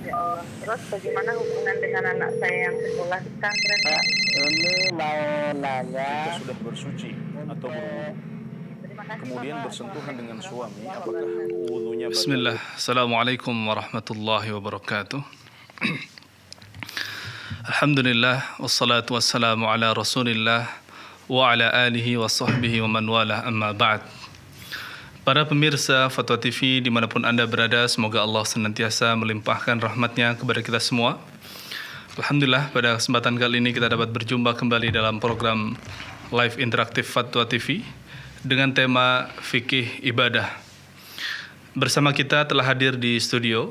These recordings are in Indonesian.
Ya Allah. Terus bagaimana hubungan dengan anak saya yang sekolah di pesantren, Pak? Ini mau nanya. Ketika sudah bersuci atau berwudu, Terima kasih, kemudian Bapak. bersentuhan dengan suami, Warahmatullahi apakah wabarakatuh. wudunya batal? Bismillah. Assalamualaikum warahmatullahi wabarakatuh. Alhamdulillah wassalatu wassalamu ala Rasulillah wa ala alihi wa sahbihi wa man walah, amma ba'd. Para pemirsa Fatwa TV dimanapun Anda berada, semoga Allah senantiasa melimpahkan rahmatnya kepada kita semua. Alhamdulillah, pada kesempatan kali ini kita dapat berjumpa kembali dalam program live interaktif Fatwa TV dengan tema fikih ibadah. Bersama kita telah hadir di studio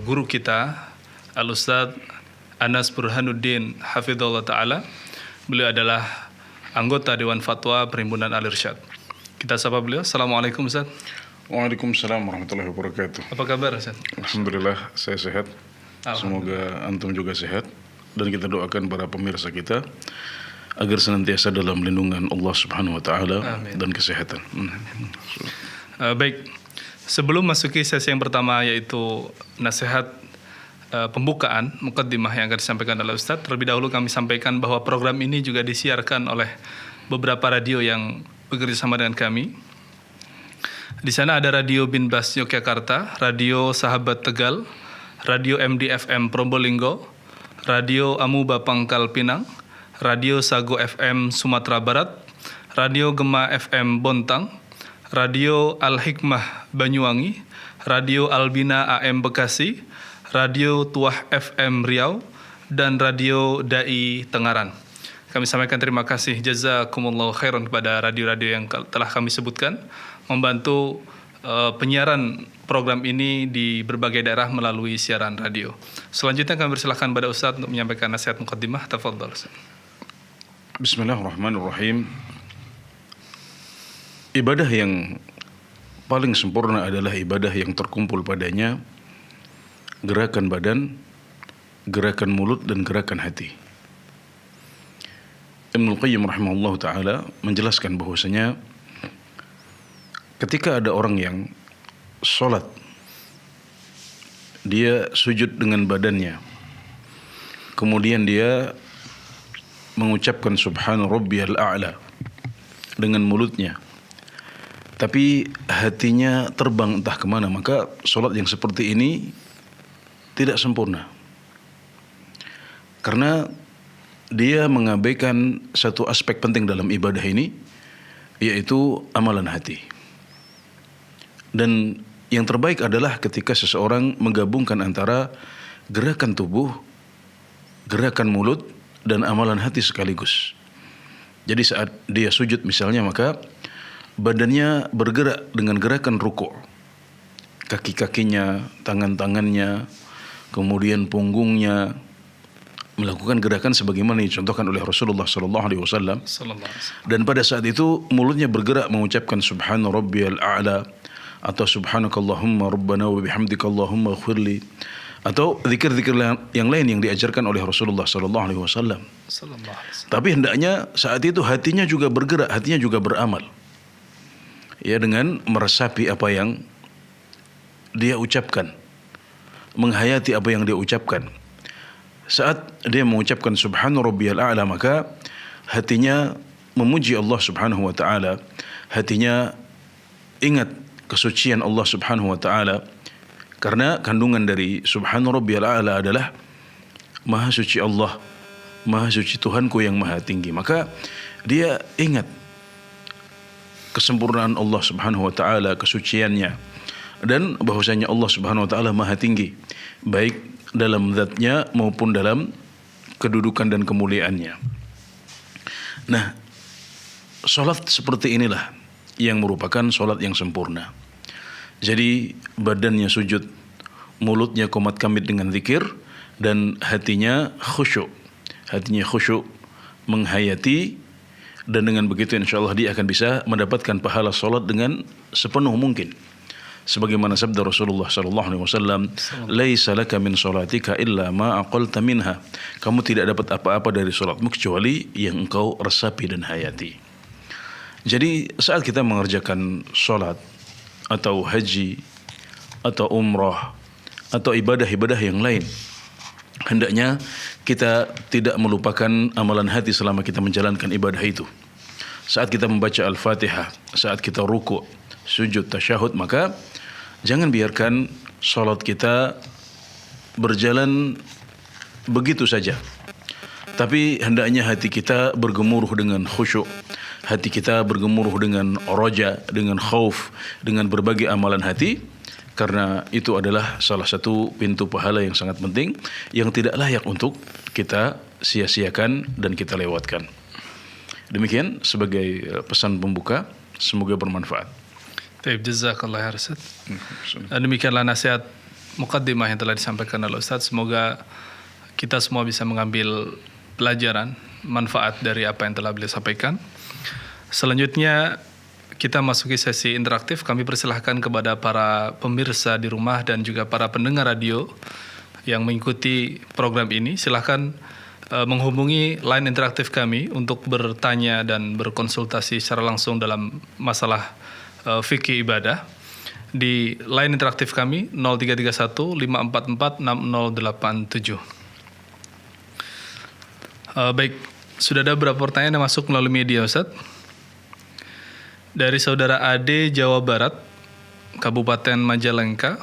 guru kita Al-Ustadz Anas Burhanuddin Hafidhullah Ta'ala. Beliau adalah anggota Dewan Fatwa Perhimpunan Al-Irsyad. Kita sapa beliau. Assalamualaikum Ustaz. Waalaikumsalam warahmatullahi wabarakatuh. Apa kabar Ustaz? Alhamdulillah saya sehat. Semoga antum juga sehat. Dan kita doakan para pemirsa kita agar senantiasa dalam lindungan Allah Subhanahu wa Ta'ala dan kesehatan. Baik, sebelum masuki sesi yang pertama, yaitu nasihat pembukaan mukaddimah yang akan disampaikan oleh Ustadz, terlebih dahulu kami sampaikan bahwa program ini juga disiarkan oleh beberapa radio yang bekerja sama dengan kami. Di sana ada Radio Bin Bas Yogyakarta, Radio Sahabat Tegal, Radio MDFM Probolinggo, Radio Amuba Pangkal Pinang, Radio Sago FM Sumatera Barat, Radio Gema FM Bontang, Radio Al-Hikmah Banyuwangi, Radio Albina AM Bekasi, Radio Tuah FM Riau, dan Radio Dai Tengaran. Kami sampaikan terima kasih jazakumullahu khairan kepada radio-radio yang telah kami sebutkan membantu penyiaran program ini di berbagai daerah melalui siaran radio. Selanjutnya kami persilakan pada Ustaz untuk menyampaikan nasihat muqaddimah. Tafadhal Ustaz. Bismillahirrahmanirrahim. Ibadah yang paling sempurna adalah ibadah yang terkumpul padanya gerakan badan, gerakan mulut, dan gerakan hati. Ibnul Qayyim rahimahullah ta'ala menjelaskan bahwasanya ketika ada orang yang sholat, dia sujud dengan badannya, kemudian dia mengucapkan subhana rabbiyal a'la dengan mulutnya, tapi hatinya terbang entah kemana, maka sholat yang seperti ini tidak sempurna. Karena dia mengabaikan satu aspek penting dalam ibadah ini, yaitu amalan hati. Dan yang terbaik adalah ketika seseorang menggabungkan antara gerakan tubuh, gerakan mulut, dan amalan hati sekaligus. Jadi saat dia sujud misalnya, maka badannya bergerak dengan gerakan ruku', kaki-kakinya, tangan-tangannya, kemudian punggungnya, melakukan gerakan sebagaimana dicontohkan oleh Rasulullah SAW. Dan pada saat itu mulutnya bergerak mengucapkan subhana rabbiyal a'la, atau subhanakallahumma rabbana wa bihamdika allahumma ighfirli, atau zikir-zikir yang lain yang diajarkan oleh Rasulullah SAW. Tapi hendaknya saat itu hatinya juga bergerak, hatinya juga beramal, ya, dengan meresapi apa yang dia ucapkan, menghayati apa yang dia ucapkan. Saat dia mengucapkan subhana rabbiyal a'la, maka hatinya memuji Allah Subhanahu wa ta'ala, hatinya ingat kesucian Allah Subhanahu wa ta'ala, karena kandungan dari subhana rabbiyal a'la adalah maha suci Allah, maha suci Tuhanku yang maha tinggi. Maka dia ingat kesempurnaan Allah Subhanahu wa ta'ala, kesuciannya, dan bahwasanya Allah Subhanahu wa ta'ala maha tinggi, baik dalam zatnya maupun dalam kedudukan dan kemuliaannya. Nah, sholat seperti inilah yang merupakan sholat yang sempurna. Jadi badannya sujud, mulutnya qomat kamit dengan zikir, dan hatinya khusyuk. Hatinya khusyuk menghayati, dan dengan begitu insyaAllah dia akan bisa mendapatkan pahala sholat dengan sepenuh mungkin. Sebagaimana sabda Rasulullah SAW, "Laisa laka min sholatika illa ma aqalta minha." Kamu tidak dapat apa-apa dari sholatmu kecuali yang engkau resapi dan hayati. Jadi saat kita mengerjakan sholat atau haji atau umrah atau ibadah-ibadah yang lain, hendaknya kita tidak melupakan amalan hati selama kita menjalankan ibadah itu. Saat kita membaca Al-Fatihah, saat kita ruku', sujud, tasyahud, maka jangan biarkan salat kita berjalan begitu saja. Tapi hendaknya hati kita bergemuruh dengan khusyuk, hati kita bergemuruh dengan roja, dengan khauf, dengan berbagai amalan hati, karena itu adalah salah satu pintu pahala yang sangat penting yang tidak layak untuk kita sia-siakan dan kita lewatkan. Demikian sebagai pesan pembuka, semoga bermanfaat. Baik, jazakallah ya Ustaz. Demikianlah nasihat muqaddimah yang telah disampaikan oleh Ustaz. Semoga kita semua bisa mengambil pelajaran, manfaat dari apa yang telah beliau sampaikan. Selanjutnya kita masuki sesi interaktif. Kami persilahkan kepada para pemirsa di rumah dan juga para pendengar radio yang mengikuti program ini, silahkan menghubungi line interaktif kami untuk bertanya dan berkonsultasi secara langsung dalam masalah fikih ibadah. Di line interaktif kami 0331 544 6087. Baik, sudah ada beberapa pertanyaan yang masuk melalui media, Ustaz. Dari saudara Ade, Jawa Barat, Kabupaten Majalengka.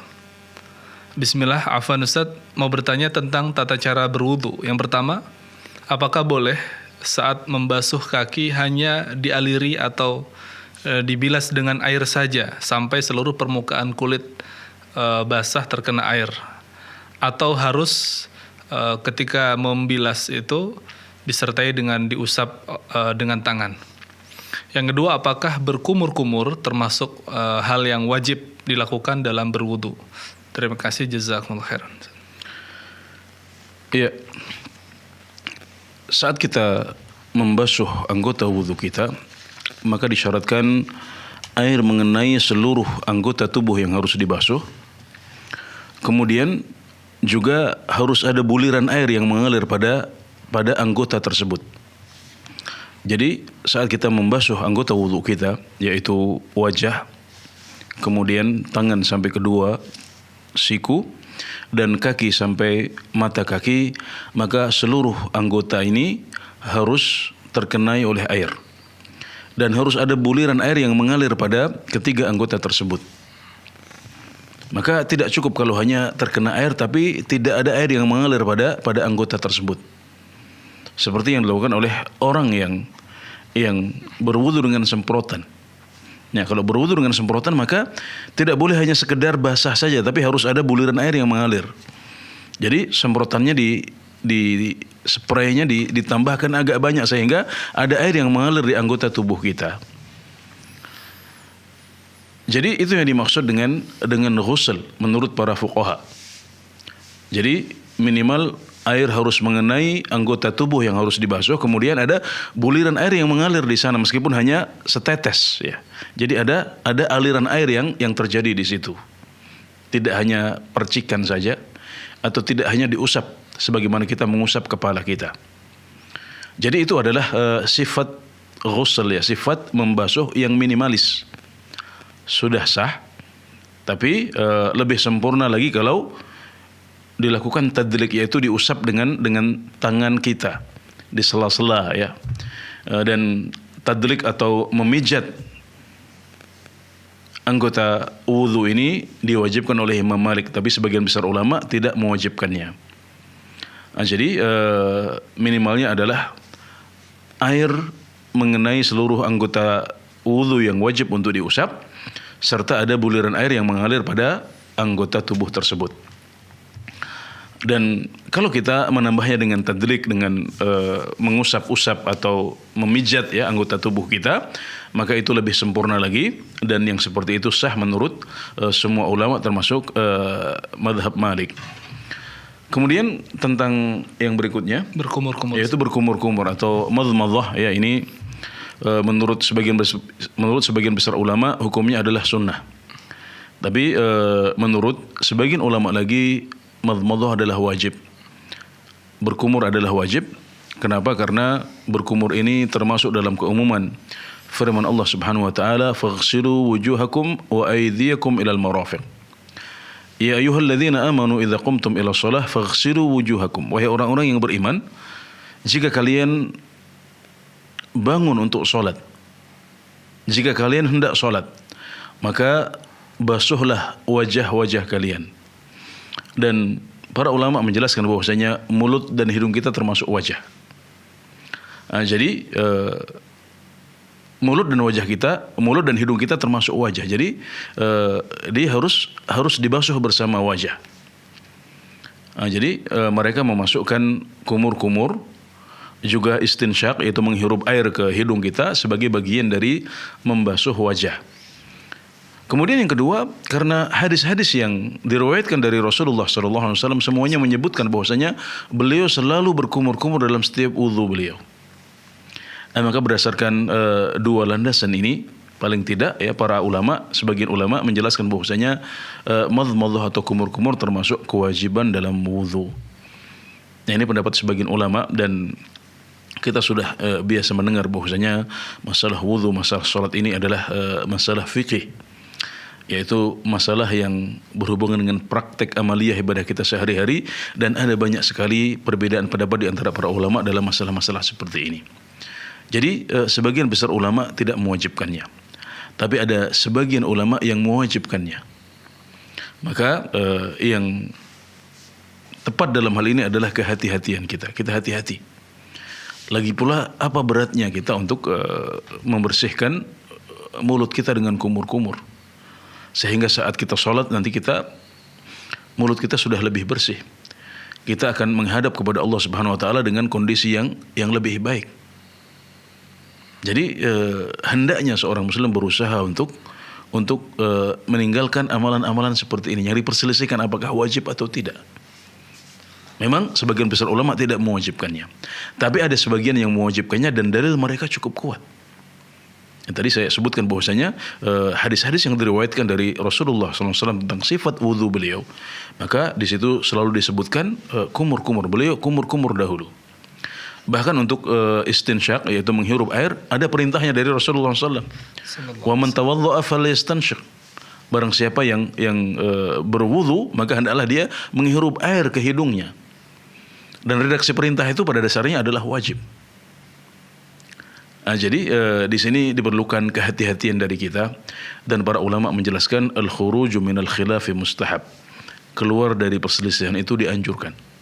Bismillah, afwan Ustaz, mau bertanya tentang tata cara berwudu. Yang pertama, apakah boleh saat membasuh kaki hanya dialiri atau dibilas dengan air saja sampai seluruh permukaan kulit basah terkena air? Atau harus ketika membilas itu disertai dengan diusap dengan tangan? Yang kedua, apakah berkumur-kumur termasuk hal yang wajib dilakukan dalam berwudu? Terima kasih, jazakumullah khairan. Iya. Saat kita membasuh anggota wudu kita, maka disyaratkan air mengenai seluruh anggota tubuh yang harus dibasuh. Kemudian juga harus ada buliran air yang mengalir pada anggota tersebut. Jadi saat kita membasuh anggota wudu kita, yaitu wajah, kemudian tangan sampai kedua siku, dan kaki sampai mata kaki, maka seluruh anggota ini harus terkenai oleh air. Dan harus ada buliran air yang mengalir pada ketiga anggota tersebut. Maka tidak cukup kalau hanya terkena air tapi tidak ada air yang mengalir pada anggota tersebut. Seperti yang dilakukan oleh orang yang berwudu dengan semprotan. Nah, kalau berwudu dengan semprotan maka tidak boleh hanya sekedar basah saja, tapi harus ada buliran air yang mengalir. Jadi semprotannya spraynya ditambahkan agak banyak sehingga ada air yang mengalir di anggota tubuh kita. Jadi itu yang dimaksud dengan ghusl menurut para fuqaha. Jadi minimal air harus mengenai anggota tubuh yang harus dibasuh, kemudian ada buliran air yang mengalir di sana meskipun hanya setetes ya. Jadi ada aliran air yang terjadi di situ. Tidak hanya percikan saja atau tidak hanya diusap sebagaimana kita mengusap kepala kita. Jadi itu adalah sifat ghusl ya, sifat membasuh yang minimalis. Sudah sah, tapi lebih sempurna lagi kalau dilakukan tadlik, yaitu diusap dengan tangan kita di sela-sela ya. Dan tadlik atau memijat anggota wudu ini diwajibkan oleh Imam Malik, tapi sebagian besar ulama tidak mewajibkannya. Nah, jadi minimalnya adalah air mengenai seluruh anggota wudu yang wajib untuk diusap, serta ada buliran air yang mengalir pada anggota tubuh tersebut. Dan kalau kita menambahnya dengan tadlik, dengan mengusap-usap atau memijat ya anggota tubuh kita, maka itu lebih sempurna lagi, dan yang seperti itu sah menurut semua ulama termasuk mazhab Malik. Kemudian tentang yang berikutnya, berkumur-kumur, yaitu berkumur-kumur atau madmadhah ya, ini menurut sebagian besar ulama hukumnya adalah sunnah. Tapi menurut sebagian ulama lagi madmadhah adalah wajib. Berkumur adalah wajib. Kenapa? Karena berkumur ini termasuk dalam keumuman firman Allah Subhanahu wa taala, "Faghsilu wujuhakum wa aydiyakum ilal marafiq." Ya ayyuhalladzina amanu idza qumtum ila shalah faghsilu wujuhakum. Wahai orang-orang yang beriman, jika kalian bangun untuk salat, jika kalian hendak salat, maka basuhlah wajah-wajah kalian. Dan para ulama menjelaskan bahwasanya mulut dan hidung kita termasuk wajah. Jadi mulut dan hidung kita termasuk wajah. Jadi dia harus dibasuh bersama wajah. Jadi mereka memasukkan kumur-kumur, juga istinsyak, yaitu menghirup air ke hidung kita sebagai bagian dari membasuh wajah. Kemudian yang kedua, karena hadis-hadis yang diriwayatkan dari Rasulullah SAW semuanya menyebutkan bahwasanya beliau selalu berkumur-kumur dalam setiap wudu beliau. Maka berdasarkan dua landasan ini, paling tidak ya para ulama, sebagian ulama menjelaskan bahwasanya madmadhah atau kumur-kumur termasuk kewajiban dalam wudu. Nah, ini pendapat sebagian ulama, dan kita sudah biasa mendengar bahwasanya masalah wudu, masalah salat ini adalah masalah fikih, yaitu masalah yang berhubungan dengan praktek amaliyah ibadah kita sehari-hari, dan ada banyak sekali perbedaan pendapat di antara para ulama dalam masalah-masalah seperti ini. Jadi sebagian besar ulama tidak mewajibkannya, tapi ada sebagian ulama yang mewajibkannya. Maka yang tepat dalam hal ini adalah kehati-hatian kita. Kita hati-hati. Lagi pula apa beratnya kita untuk membersihkan mulut kita dengan kumur-kumur, sehingga saat kita sholat nanti mulut kita sudah lebih bersih. Kita akan menghadap kepada Allah Subhanahu Wa Taala dengan kondisi yang lebih baik. Jadi hendaknya seorang muslim berusaha untuk meninggalkan amalan-amalan seperti ini, nyari perselisihan apakah wajib atau tidak. Memang sebagian besar ulama tidak mewajibkannya, tapi ada sebagian yang mewajibkannya dan dalil mereka cukup kuat. Yang tadi saya sebutkan bahwasanya hadis-hadis yang diriwayatkan dari Rasulullah SAW tentang sifat wudu beliau, maka di situ selalu disebutkan kumur-kumur beliau, kumur-kumur dahulu. Bahkan untuk istinsyak, yaitu menghirup air, ada perintahnya dari Rasulullah SAW. Wa man tawadda'a falyastansyiq. Barang siapa yang berwudu, maka hendaklah dia menghirup air ke hidungnya. Dan redaksi perintah itu pada dasarnya adalah wajib. Jadi di sini diperlukan kehati-hatian dari kita, dan para ulama menjelaskan al-khuruju minal khilafi mustahab. Keluar dari perselisihan itu dianjurkan.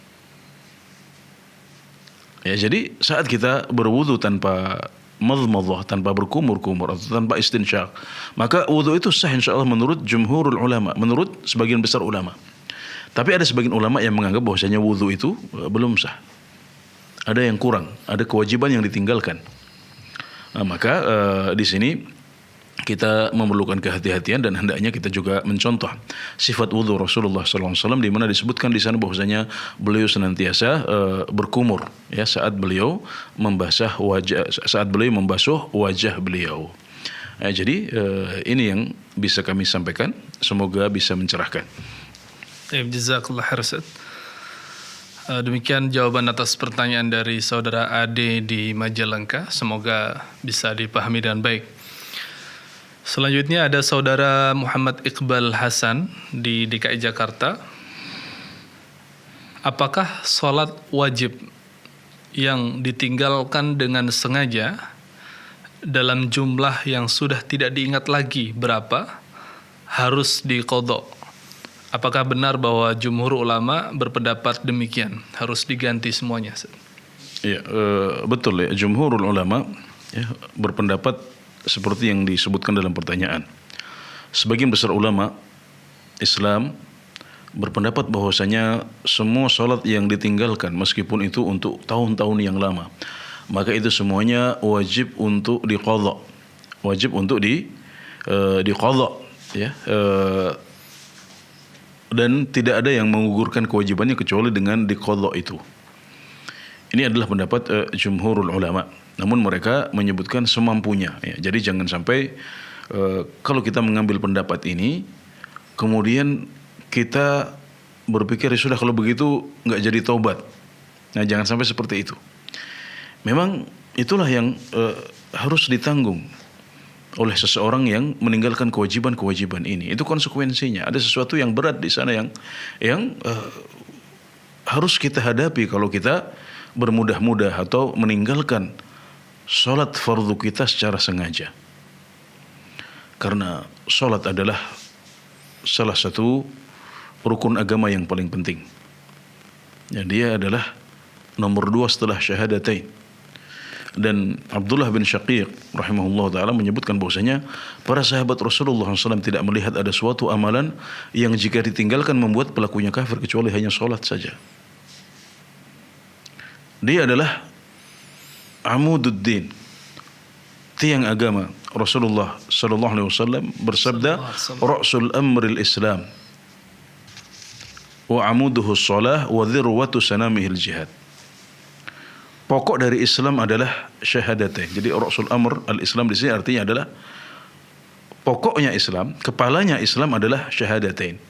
Ya, jadi saat kita berwudu tanpa madmadhah, tanpa berkumur-kumur atau tanpa istinsyak, maka wudu itu sah insyaallah menurut jumhurul ulama, menurut sebagian besar ulama. Tapi ada sebagian ulama yang menganggap bahwasanya wudu itu belum sah. Ada yang kurang, ada kewajiban yang ditinggalkan. Maka di sini kita memerlukan kehati-hatian, dan hendaknya kita juga mencontoh sifat wudu Rasulullah SAW, di mana disebutkan di sana bahwasanya beliau senantiasa berkumur ya saat beliau membasuh wajah beliau. Jadi ini yang bisa kami sampaikan, semoga bisa mencerahkan. Jazakallah khair Ustaz. Demikian jawaban atas pertanyaan dari saudara Ade di Majalengka, semoga bisa dipahami dengan baik. Selanjutnya ada saudara Muhammad Iqbal Hasan di DKI Jakarta. Apakah sholat wajib yang ditinggalkan dengan sengaja dalam jumlah yang sudah tidak diingat lagi berapa harus diqadha? Apakah benar bahwa jumhur ulama berpendapat demikian, harus diganti semuanya? Ya, betul ya, jumhurul ulama ya, berpendapat seperti yang disebutkan dalam pertanyaan. Sebagian besar ulama Islam berpendapat bahwasanya semua salat yang ditinggalkan, meskipun itu untuk tahun-tahun yang lama, maka itu semuanya wajib untuk diqadha, wajib untuk diqadha ya. Dan tidak ada yang mengugurkan kewajibannya kecuali dengan diqadha itu. Ini adalah pendapat jumhurul ulama. Namun mereka menyebutkan semampunya. Ya. Jadi jangan sampai kalau kita mengambil pendapat ini, kemudian kita berpikir sudah kalau begitu nggak jadi taubat. Nah, jangan sampai seperti itu. Memang itulah yang harus ditanggung oleh seseorang yang meninggalkan kewajiban-kewajiban ini. Itu konsekuensinya. Ada sesuatu yang berat di sana yang harus kita hadapi kalau kita bermudah-mudah atau meninggalkan sholat fardu kita secara sengaja. Karena sholat adalah salah satu rukun agama yang paling penting. Ya, dia adalah nomor 2 setelah syahadatain. Dan Abdullah bin Syaqiq rahimahullah ta'ala menyebutkan bahwasanya para sahabat Rasulullah SAW tidak melihat ada suatu amalan yang jika ditinggalkan membuat pelakunya kafir kecuali hanya sholat saja. Dia adalah amududdin, tiang agama. Rasulullah sallallahu alaihi wasallam bersabda, "Ra'sul amril Islam wa amuduhu shalah wa dhirwatu sanamihil jihad." Pokok dari Islam adalah syahadatain. Jadi Ra'sul amr al-Islam di sini artinya adalah pokoknya Islam, kepalanya Islam adalah syahadatain.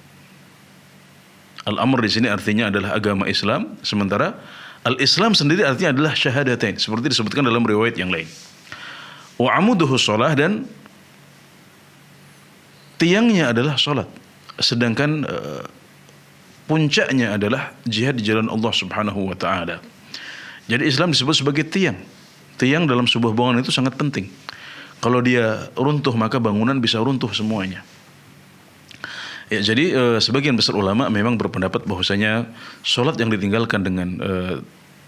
Al-amr di sini artinya adalah agama Islam, sementara al-Islam sendiri artinya adalah syahadatain, seperti disebutkan dalam riwayat yang lain. Wa amuduhu shalah, dan tiangnya adalah salat. Sedangkan puncaknya adalah jihad di jalan Allah Subhanahu wa taala. Jadi Islam disebut sebagai tiang. Tiang dalam sebuah bangunan itu sangat penting. Kalau dia runtuh maka bangunan bisa runtuh semuanya. Ya, jadi sebagian besar ulama memang berpendapat bahwasanya salat yang ditinggalkan dengan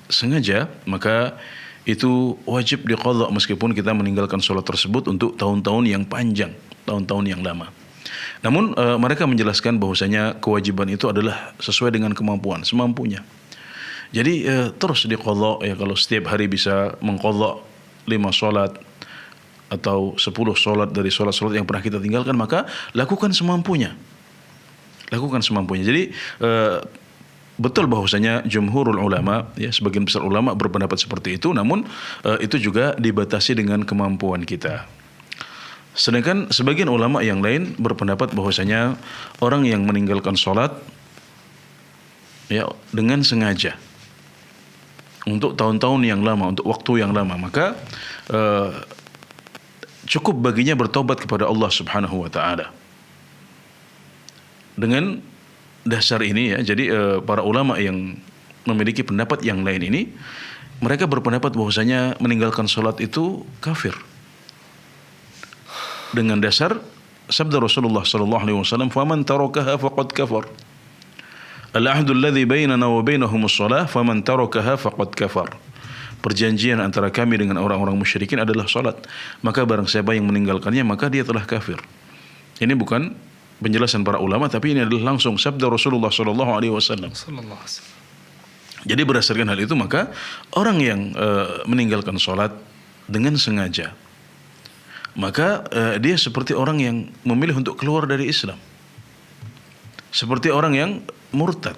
sengaja maka itu wajib diqadha meskipun kita meninggalkan sholat tersebut untuk tahun-tahun yang panjang, tahun-tahun yang lama. Namun mereka menjelaskan bahwasanya kewajiban itu adalah sesuai dengan kemampuan, semampunya. Jadi terus diqadha, ya kalau setiap hari bisa mengqadha 5 sholat atau 10 sholat dari sholat-sholat yang pernah kita tinggalkan, maka lakukan semampunya. Lakukan semampunya. Jadi betul bahwasanya jumhurul ulama, ya sebagian besar ulama berpendapat seperti itu, namun itu juga dibatasi dengan kemampuan kita. Sedangkan sebagian ulama yang lain berpendapat bahwasanya orang yang meninggalkan sholat ya dengan sengaja untuk tahun-tahun yang lama, untuk waktu yang lama, maka cukup baginya bertobat kepada Allah Subhanahu wa taala. Dengan dasar ini ya, jadi para ulama yang memiliki pendapat yang lain ini, mereka berpendapat bahwasanya meninggalkan sholat itu kafir. Dengan dasar sabda Rasulullah sallallahu alaihi wasallam, "Faman tarakaha faqad kafar. Al-ahdu alladhi bainana wa bainahumus shalah, faman tarakaha faqad kafar." Perjanjian antara kami dengan orang-orang musyrikin adalah salat. Maka barang siapa yang meninggalkannya maka dia telah kafir. Ini bukan penjelasan para ulama, tapi ini adalah langsung sabda Rasulullah sallallahu alaihi wasallam. Jadi berdasarkan hal itu maka orang yang meninggalkan salat dengan sengaja, maka dia seperti orang yang memilih untuk keluar dari Islam. Seperti orang yang murtad.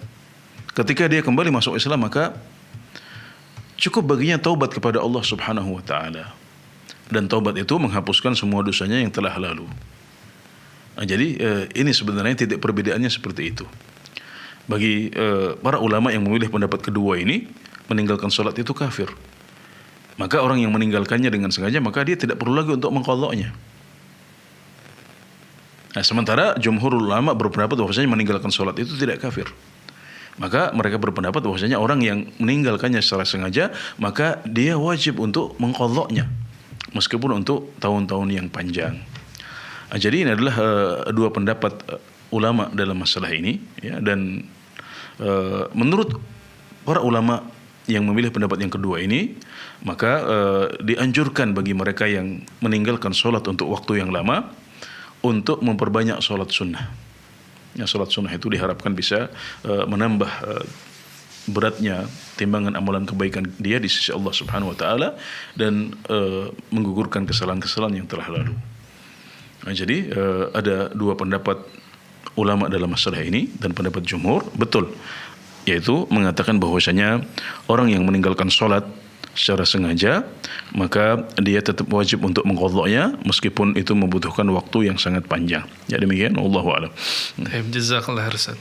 Ketika dia kembali masuk Islam maka cukup baginya taubat kepada Allah Subhanahu wa taala. Dan taubat itu menghapuskan semua dosanya yang telah lalu. Nah, jadi ini sebenarnya titik perbedaannya seperti itu. Bagi para ulama yang memilih pendapat kedua ini, meninggalkan sholat itu kafir. Maka orang yang meninggalkannya dengan sengaja, maka dia tidak perlu lagi untuk mengqadha'nya. Nah, sementara jumhur ulama berpendapat bahwasanya meninggalkan sholat itu tidak kafir. Maka mereka berpendapat bahwasanya orang yang meninggalkannya secara sengaja, maka dia wajib untuk mengqadha'nya, meskipun untuk tahun-tahun yang panjang. Jadi ini adalah dua pendapat ulama dalam masalah ini, ya, dan menurut para ulama yang memilih pendapat yang kedua ini, maka dianjurkan bagi mereka yang meninggalkan sholat untuk waktu yang lama untuk memperbanyak sholat sunnah. Ya, sholat sunnah itu diharapkan bisa menambah beratnya timbangan amalan kebaikan dia di sisi Allah Subhanahu wa taala dan menggugurkan kesalahan-kesalahan yang telah lalu. Nah, jadi ada dua pendapat ulama dalam masalah ini, dan pendapat jumhur betul, yaitu mengatakan bahwasanya orang yang meninggalkan sholat secara sengaja maka dia tetap wajib untuk mengqadha'nya meskipun itu membutuhkan waktu yang sangat panjang. Ya, demikian, wallahu a'lam. Jazakallah khairan.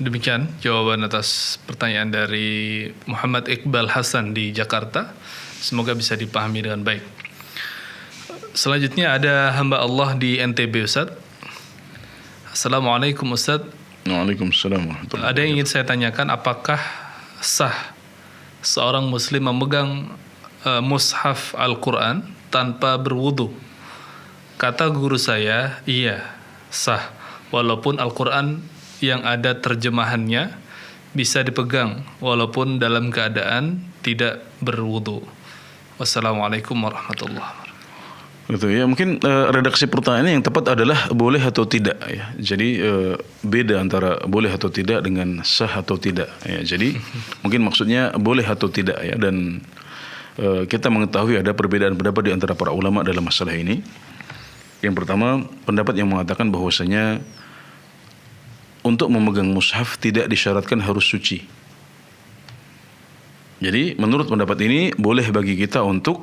Demikian jawaban atas pertanyaan dari Muhammad Iqbal Hasan di Jakarta. Semoga bisa dipahami dengan baik. Selanjutnya ada hamba Allah di NTB, Ustaz. Assalamualaikum, Ustaz. Waalaikumsalam warahmatullahi Ada yang ingin saya tanyakan, apakah sah seorang muslim memegang mushaf Al-Quran tanpa berwudu? Kata guru saya, iya, sah. Walaupun Al-Quran yang ada terjemahannya bisa dipegang walaupun dalam keadaan tidak berwudu. Wassalamualaikum warahmatullahi wabarakatuh. Gitu ya, mungkin redaksi pertanyaannya yang tepat adalah boleh atau tidak ya. Jadi beda antara boleh atau tidak dengan sah atau tidak ya. Jadi mungkin maksudnya boleh atau tidak ya, dan kita mengetahui ada perbedaan pendapat di antara para ulama dalam masalah ini. Yang pertama, pendapat yang mengatakan bahwasanya untuk memegang mushaf tidak disyaratkan harus suci. Jadi menurut pendapat ini boleh bagi kita untuk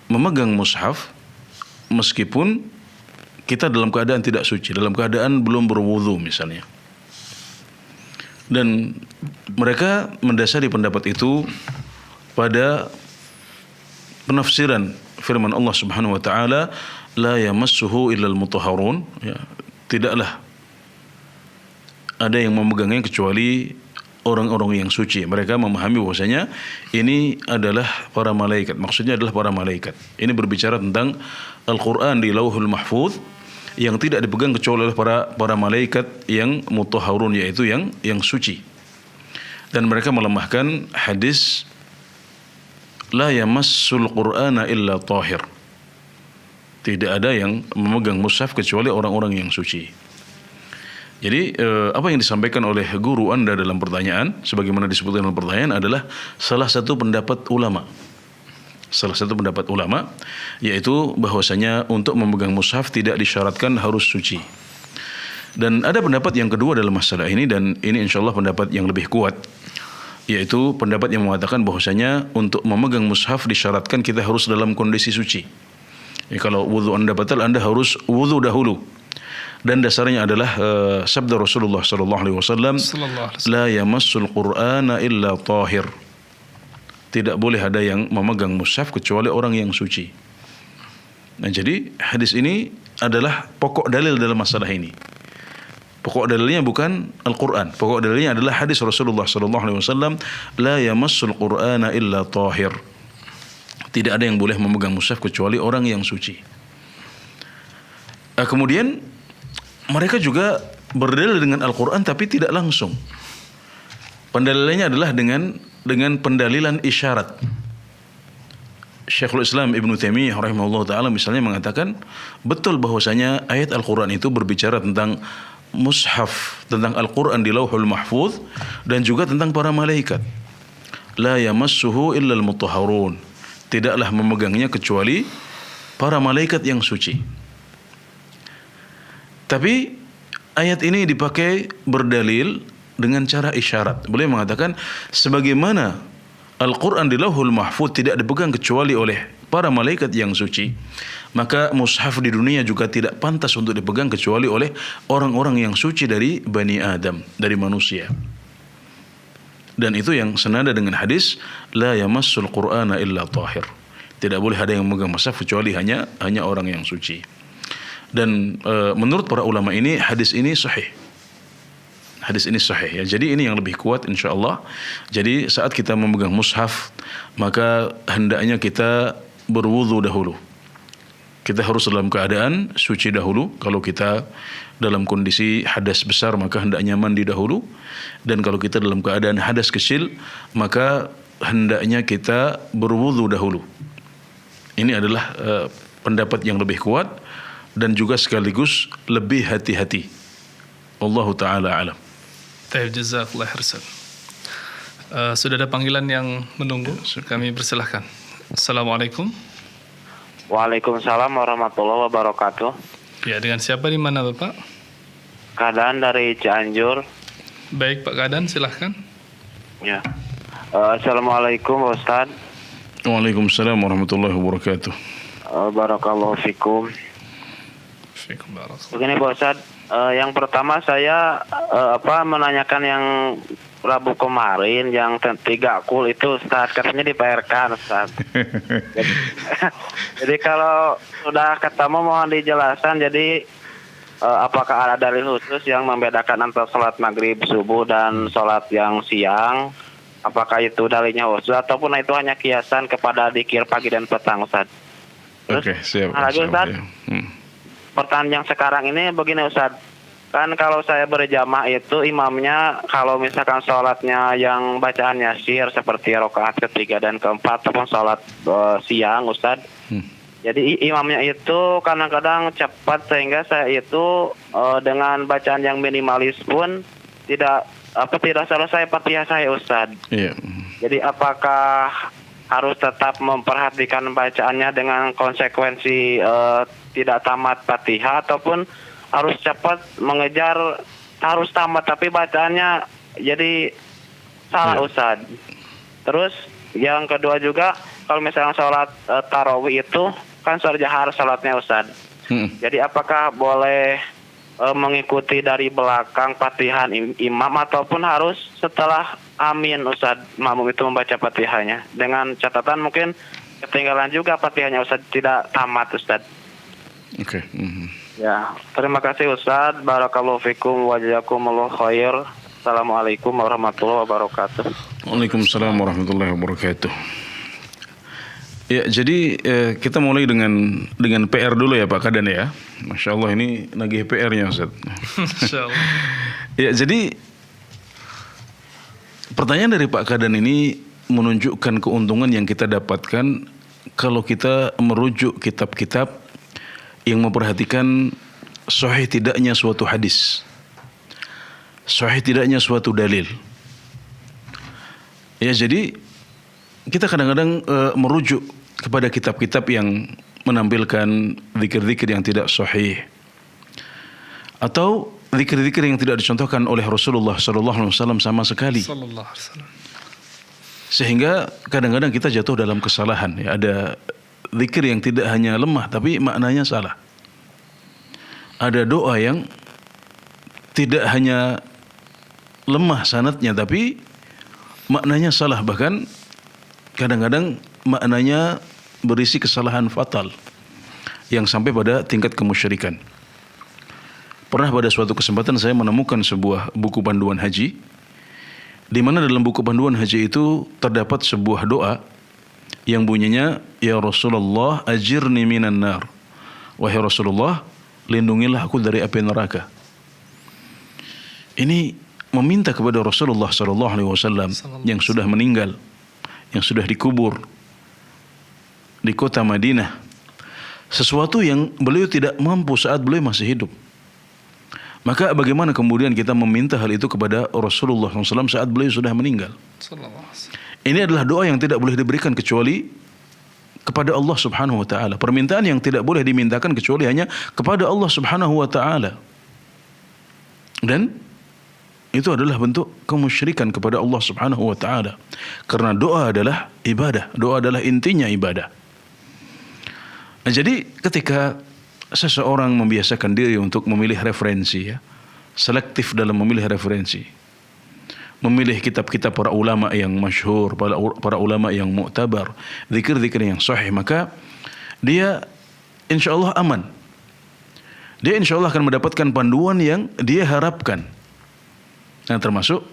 memegang mushaf meskipun kita dalam keadaan tidak suci, dalam keadaan belum berwudu misalnya. Dan mereka mendasari pendapat itu pada penafsiran firman Allah Subhanahu wa taala, la yamassuhu illal mutahharun, ya, tidaklah ada yang memegangnya kecuali orang-orang yang suci. Mereka memahami bahwasanya ini adalah para malaikat. Maksudnya adalah para malaikat. Ini berbicara tentang Al-Quran di Lauhul Mahfuz yang tidak dipegang kecuali oleh para malaikat yang mutahharun, yaitu yang suci. Dan mereka melemahkan hadis la yamassul Qur'ana illa tahir. Tidak ada yang memegang mushaf kecuali orang-orang yang suci. Jadi apa yang disampaikan oleh guru Anda dalam pertanyaan, sebagaimana disebutkan dalam pertanyaan, adalah salah satu pendapat ulama. Salah satu pendapat ulama, yaitu bahwasanya untuk memegang mushaf tidak disyaratkan harus suci. Dan ada pendapat yang kedua dalam masalah ini, dan ini insyaallah pendapat yang lebih kuat, yaitu pendapat yang mengatakan bahwasanya untuk memegang mushaf disyaratkan kita harus dalam kondisi suci. Ya, kalau wudu Anda batal, Anda harus wudu dahulu. Dan dasarnya adalah sabda Rasulullah sallallahu alaihi wasallam, la yamassul Qur'ana illa tahir. Tidak boleh ada yang memegang mushaf kecuali orang yang suci. Nah, jadi hadis ini adalah pokok dalil dalam masalah ini. Pokok dalilnya bukan Al-Qur'an. Pokok dalilnya adalah hadis Rasulullah sallallahu alaihi wasallam, la yamassul Qur'ana illa tahir. Tidak ada yang boleh memegang mushaf kecuali orang yang suci. Kemudian mereka juga berdalil dengan Al-Quran tapi tidak langsung. Pendalilannya adalah dengan pendalilan isyarat. Syekhul Islam Ibnu Taimiyah rahimahullah ta'ala misalnya mengatakan betul bahwasanya ayat Al-Quran itu berbicara tentang mushaf, tentang Al-Quran di Lauhul Mahfuz, dan juga tentang para malaikat. La yamassuhu illal mutahharun. Tidaklah memegangnya kecuali para malaikat yang suci. Tapi ayat ini dipakai berdalil dengan cara isyarat. Beliau mengatakan sebagaimana Al-Quran di Lauhul Mahfuz tidak dipegang kecuali oleh para malaikat yang suci, maka mushaf di dunia juga tidak pantas untuk dipegang kecuali oleh orang-orang yang suci dari Bani Adam, dari manusia. Dan itu yang senada dengan hadis la yamassul Qur'ana illa tahir. Tidak boleh ada yang memegang mushaf kecuali hanya orang yang suci. Dan menurut para ulama ini hadis ini sahih. Hadis ini sahih ya. Jadi ini yang lebih kuat insyaallah. Jadi saat kita memegang mushaf, maka hendaknya kita berwudu dahulu. Kita harus dalam keadaan suci dahulu. Kalau kita dalam kondisi hadas besar, maka hendaknya mandi dahulu. Dan kalau kita dalam keadaan hadas kecil, maka hendaknya kita berwudu dahulu. Ini adalah pendapat yang lebih kuat dan juga sekaligus lebih hati-hati. Allahu ta'ala alam. Taib, jazakallah khairan. Sudah ada panggilan yang menunggu, kami persilahkan. Assalamualaikum. Waalaikumsalam warahmatullahi wabarakatuh. Ya, dengan siapa di mana Bapak? Keadaan dari Cianjur. Baik Pak Kadan, silahkan. Ya. Assalamualaikum Ustaz. Waalaikumsalam warahmatullahi wabarakatuh. Barakallahu fikum. Begini Pak Ustaz, Yang pertama saya menanyakan yang Rabu kemarin yang 3 kul itu Ustaz, katanya dibayarkan Ustaz. Jadi kalau sudah ketemu mohon dijelaskan, jadi apakah ada dalil khusus yang membedakan antara sholat maghrib subuh dan sholat yang siang? Apakah itu dalilnya khusus ataupun itu hanya kiasan kepada dzikir pagi dan petang Ustaz? Terus, Oke, siap. lagi Ustaz, Ya. pertanyaan yang sekarang ini begini Ustaz. Kan kalau saya berjamaah itu imamnya kalau misalkan sholatnya yang bacaannya sir seperti rakaat ketiga dan keempat ataupun sholat siang Ustaz. Jadi imamnya itu kadang-kadang cepat sehingga saya itu dengan bacaan yang minimalis pun tidak selesai Fatihah saya Ustaz. Iya. Jadi apakah harus tetap memperhatikan bacaannya dengan konsekuensi tidak tamat Fatihah ataupun harus cepat mengejar harus tamat tapi bacaannya jadi salah Ustaz. Terus yang kedua juga kalau misalnya sholat tarawih itu kan sholat jahar sholatnya Ustaz. Jadi apakah boleh mengikuti dari belakang Fatihah imam ataupun harus setelah amin Ustaz makmum itu membaca Fatihahnya dengan catatan mungkin ketinggalan juga Fatihahnya Ustaz tidak tamat Ustaz. Oke. Ya, terima kasih Ustaz. Barakallahu fikum wa jazakumullahu khair. Assalamualaikum warahmatullahi wabarakatuh. Waalaikumsalam warahmatullahi wabarakatuh. Ya, jadi kita mulai dengan PR dulu ya Pak Kadan ya. Masya Allah ini nagih PR-nya Ustaz. Insyaallah. Ya, jadi pertanyaan dari Pak Kadan ini menunjukkan keuntungan yang kita dapatkan kalau kita merujuk kitab-kitab yang memperhatikan sahih tidaknya suatu hadis, sahih tidaknya suatu dalil. Ya, jadi kita kadang-kadang merujuk kepada kitab-kitab yang menampilkan zikir-zikir yang tidak sahih atau zikir-zikir yang tidak dicontohkan oleh Rasulullah SAW sama sekali. Sallallahu alaihi wasallam. Sehingga kadang-kadang kita jatuh dalam kesalahan. Ya, ada zikir yang tidak hanya lemah tapi maknanya salah. Ada doa yang tidak hanya lemah sanadnya tapi maknanya salah, bahkan kadang-kadang maknanya berisi kesalahan fatal yang sampai pada tingkat kemusyrikan. Pernah pada suatu kesempatan saya menemukan sebuah buku panduan haji di mana dalam buku panduan haji itu terdapat sebuah doa yang bunyinya, ya Rasulullah ajirni minan nar. Wahai Rasulullah, lindungilah aku dari api neraka. Ini meminta kepada Rasulullah SAW yang sudah meninggal, yang sudah dikubur di kota Madinah, sesuatu yang beliau tidak mampu saat beliau masih hidup. Maka bagaimana kemudian kita meminta hal itu kepada Rasulullah SAW saat beliau sudah meninggal? Ini adalah doa yang tidak boleh diberikan kecuali kepada Allah Subhanahu wa taala. Permintaan yang tidak boleh dimintakan kecuali hanya kepada Allah Subhanahu wa taala. Dan itu adalah bentuk kemusyrikan kepada Allah Subhanahu wa taala. Karena doa adalah ibadah, doa adalah intinya ibadah. Nah, jadi ketika seseorang membiasakan diri untuk memilih referensi, ya, selektif dalam memilih referensi, memilih kitab-kitab para ulama yang masyhur, para ulama yang mu'tabar, zikir-zikir yang sahih, maka dia insyaallah aman. Dia insyaallah akan mendapatkan panduan yang dia harapkan. Nah, termasuk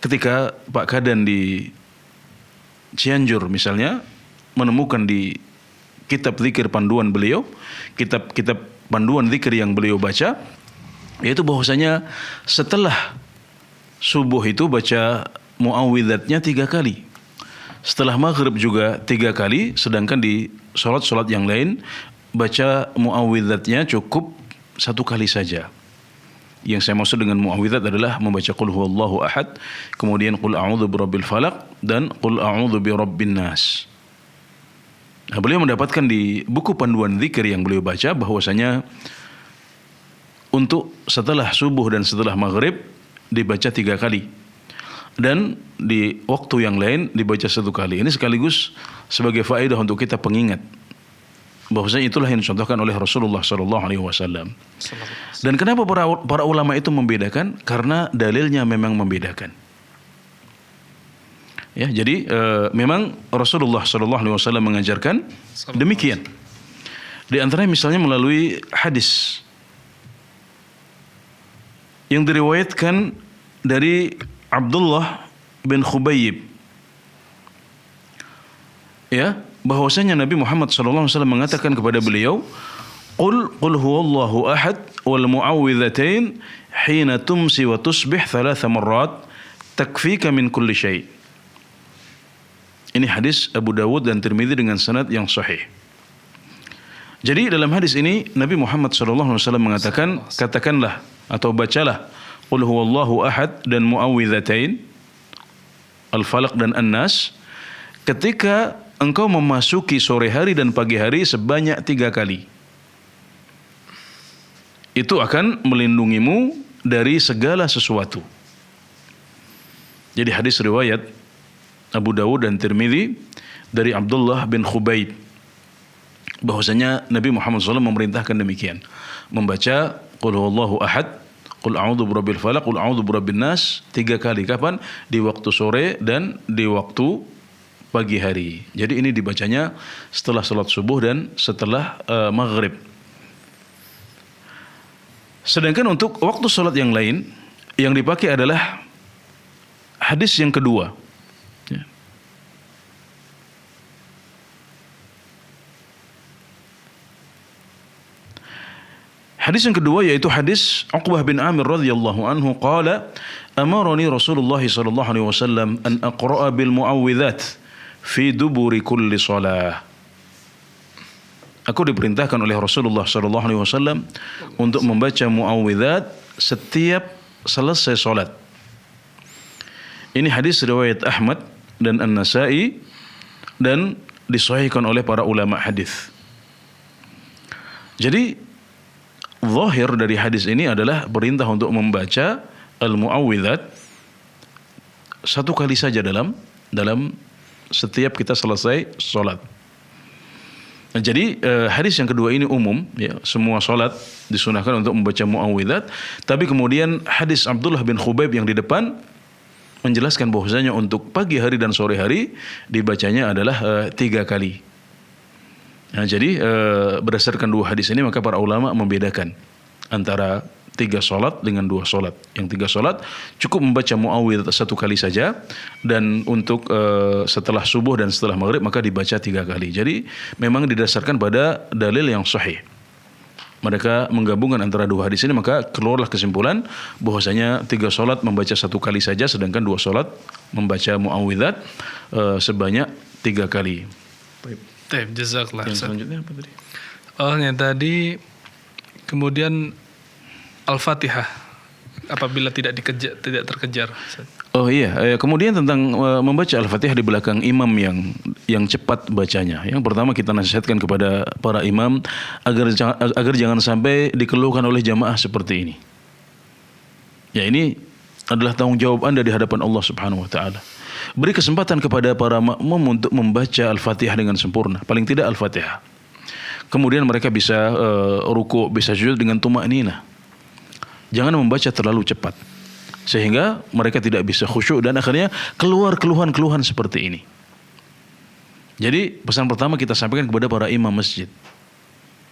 ketika Pak Kadan di Cianjur misalnya menemukan di kitab zikir panduan beliau, kitab panduan zikir yang beliau baca, yaitu bahwasanya setelah subuh itu baca muawwidzatnya 3 kali. Setelah maghrib juga 3 kali, sedangkan di sholat yang lain baca muawwidzatnya cukup 1 kali saja. Yang saya maksud dengan muawwidzat adalah membaca qul huwallahu ahad, kemudian qul a'udzu birabbil falaq dan qul a'udzu birabbin nas. Nah, beliau mendapatkan di buku panduan zikir yang beliau baca bahwasanya untuk setelah subuh dan setelah maghrib dibaca 3 kali, dan di waktu yang lain dibaca 1 kali. Ini sekaligus sebagai faedah untuk kita pengingat. bahwasanya itulah yang dicontohkan oleh Rasulullah sallallahu alaihi wasallam. Dan kenapa para ulama itu membedakan? Karena dalilnya memang membedakan. Ya, jadi memang Rasulullah sallallahu alaihi wasallam mengajarkan demikian. Di antaranya misalnya melalui hadis yang diriwayatkan dari Abdullah bin Khubayb, ya, bahwasanya Nabi Muhammad sallallahu alaihi wasallam mengatakan kepada beliau, qul huwallahu ahad wal muawwidzatain hina tumsi wa tusbih 3 marrat takfika min kulli syai'. Ini hadis Abu Dawud dan Tirmidzi dengan sanad yang sahih. Jadi dalam hadis ini Nabi Muhammad sallallahu alaihi wasallam mengatakan, katakanlah atau bacalah qul huwallahu ahad dan muawwidzatain, Al-Falaq dan An-Nas, ketika engkau memasuki sore hari dan pagi hari sebanyak 3 kali. Itu akan melindungimu dari segala sesuatu. Jadi hadis riwayat Abu Dawud dan Tirmidzi dari Abdullah bin Khubayb, bahwasanya Nabi Muhammad SAW memerintahkan demikian, membaca qul huwallahu ahad, qul a'udzu birabbil falaq, qul a'udzu birabbin nas 3 kali. Kapan? Di waktu sore dan di waktu pagi hari. Jadi ini dibacanya setelah salat subuh dan setelah maghrib. Sedangkan untuk waktu salat yang lain yang dipakai adalah hadis yang kedua. Hadis yang kedua yaitu hadis Uqbah bin Amir radhiyallahu anhu qala amarani Rasulullah sallallahu alaihi wasallam an aqra'a bil muawwidzat fi duburi kulli shalah. Aku diperintahkan oleh Rasulullah sallallahu alaihi wasallam untuk membaca muawwidzat setiap selesai salat. Ini hadis riwayat Ahmad dan An-Nasa'i dan disahihkan oleh para ulama hadis. Jadi zahir dari hadis ini adalah perintah untuk membaca al-muawwidzat 1 kali saja dalam setiap kita selesai salat. Nah, jadi hadis yang kedua ini umum, ya, semua salat disunahkan untuk membaca muawwidzat. Tapi kemudian hadis Abdullah bin Khubayb yang di depan menjelaskan bahwasanya untuk pagi hari dan sore hari dibacanya adalah 3 kali. Nah, jadi berdasarkan 2 hadis ini maka para ulama membedakan antara 3 salat dengan 2 salat. Yang 3 salat cukup membaca muawwidzat 1 kali saja, dan untuk setelah subuh dan setelah maghrib maka dibaca 3 kali. Jadi memang didasarkan pada dalil yang sahih. Mereka menggabungkan antara 2 hadis ini, maka keluarlah kesimpulan bahwasanya 3 salat membaca 1 kali saja, sedangkan 2 salat membaca muawwidzat sebanyak 3 kali. Baik, jazakallah. Yang selanjutnya apa tadi? Oh, yang tadi kemudian Al-Fatihah apabila tidak terkejar. Oh iya, kemudian tentang membaca Al-Fatihah di belakang imam yang cepat bacanya. Yang pertama kita nasihatkan kepada para imam agar jangan sampai dikeluhkan oleh jamaah seperti ini. Ya, ini adalah tanggung jawab Anda di hadapan Allah Subhanahu wa taala. Beri kesempatan kepada para makmum untuk membaca Al-Fatihah dengan sempurna, paling tidak Al-Fatihah. Kemudian mereka bisa ruku', bisa sujud dengan tuma'ninah. Jangan membaca terlalu cepat sehingga mereka tidak bisa khusyuk dan akhirnya keluar keluhan-keluhan seperti ini. Jadi pesan pertama kita sampaikan kepada para imam masjid,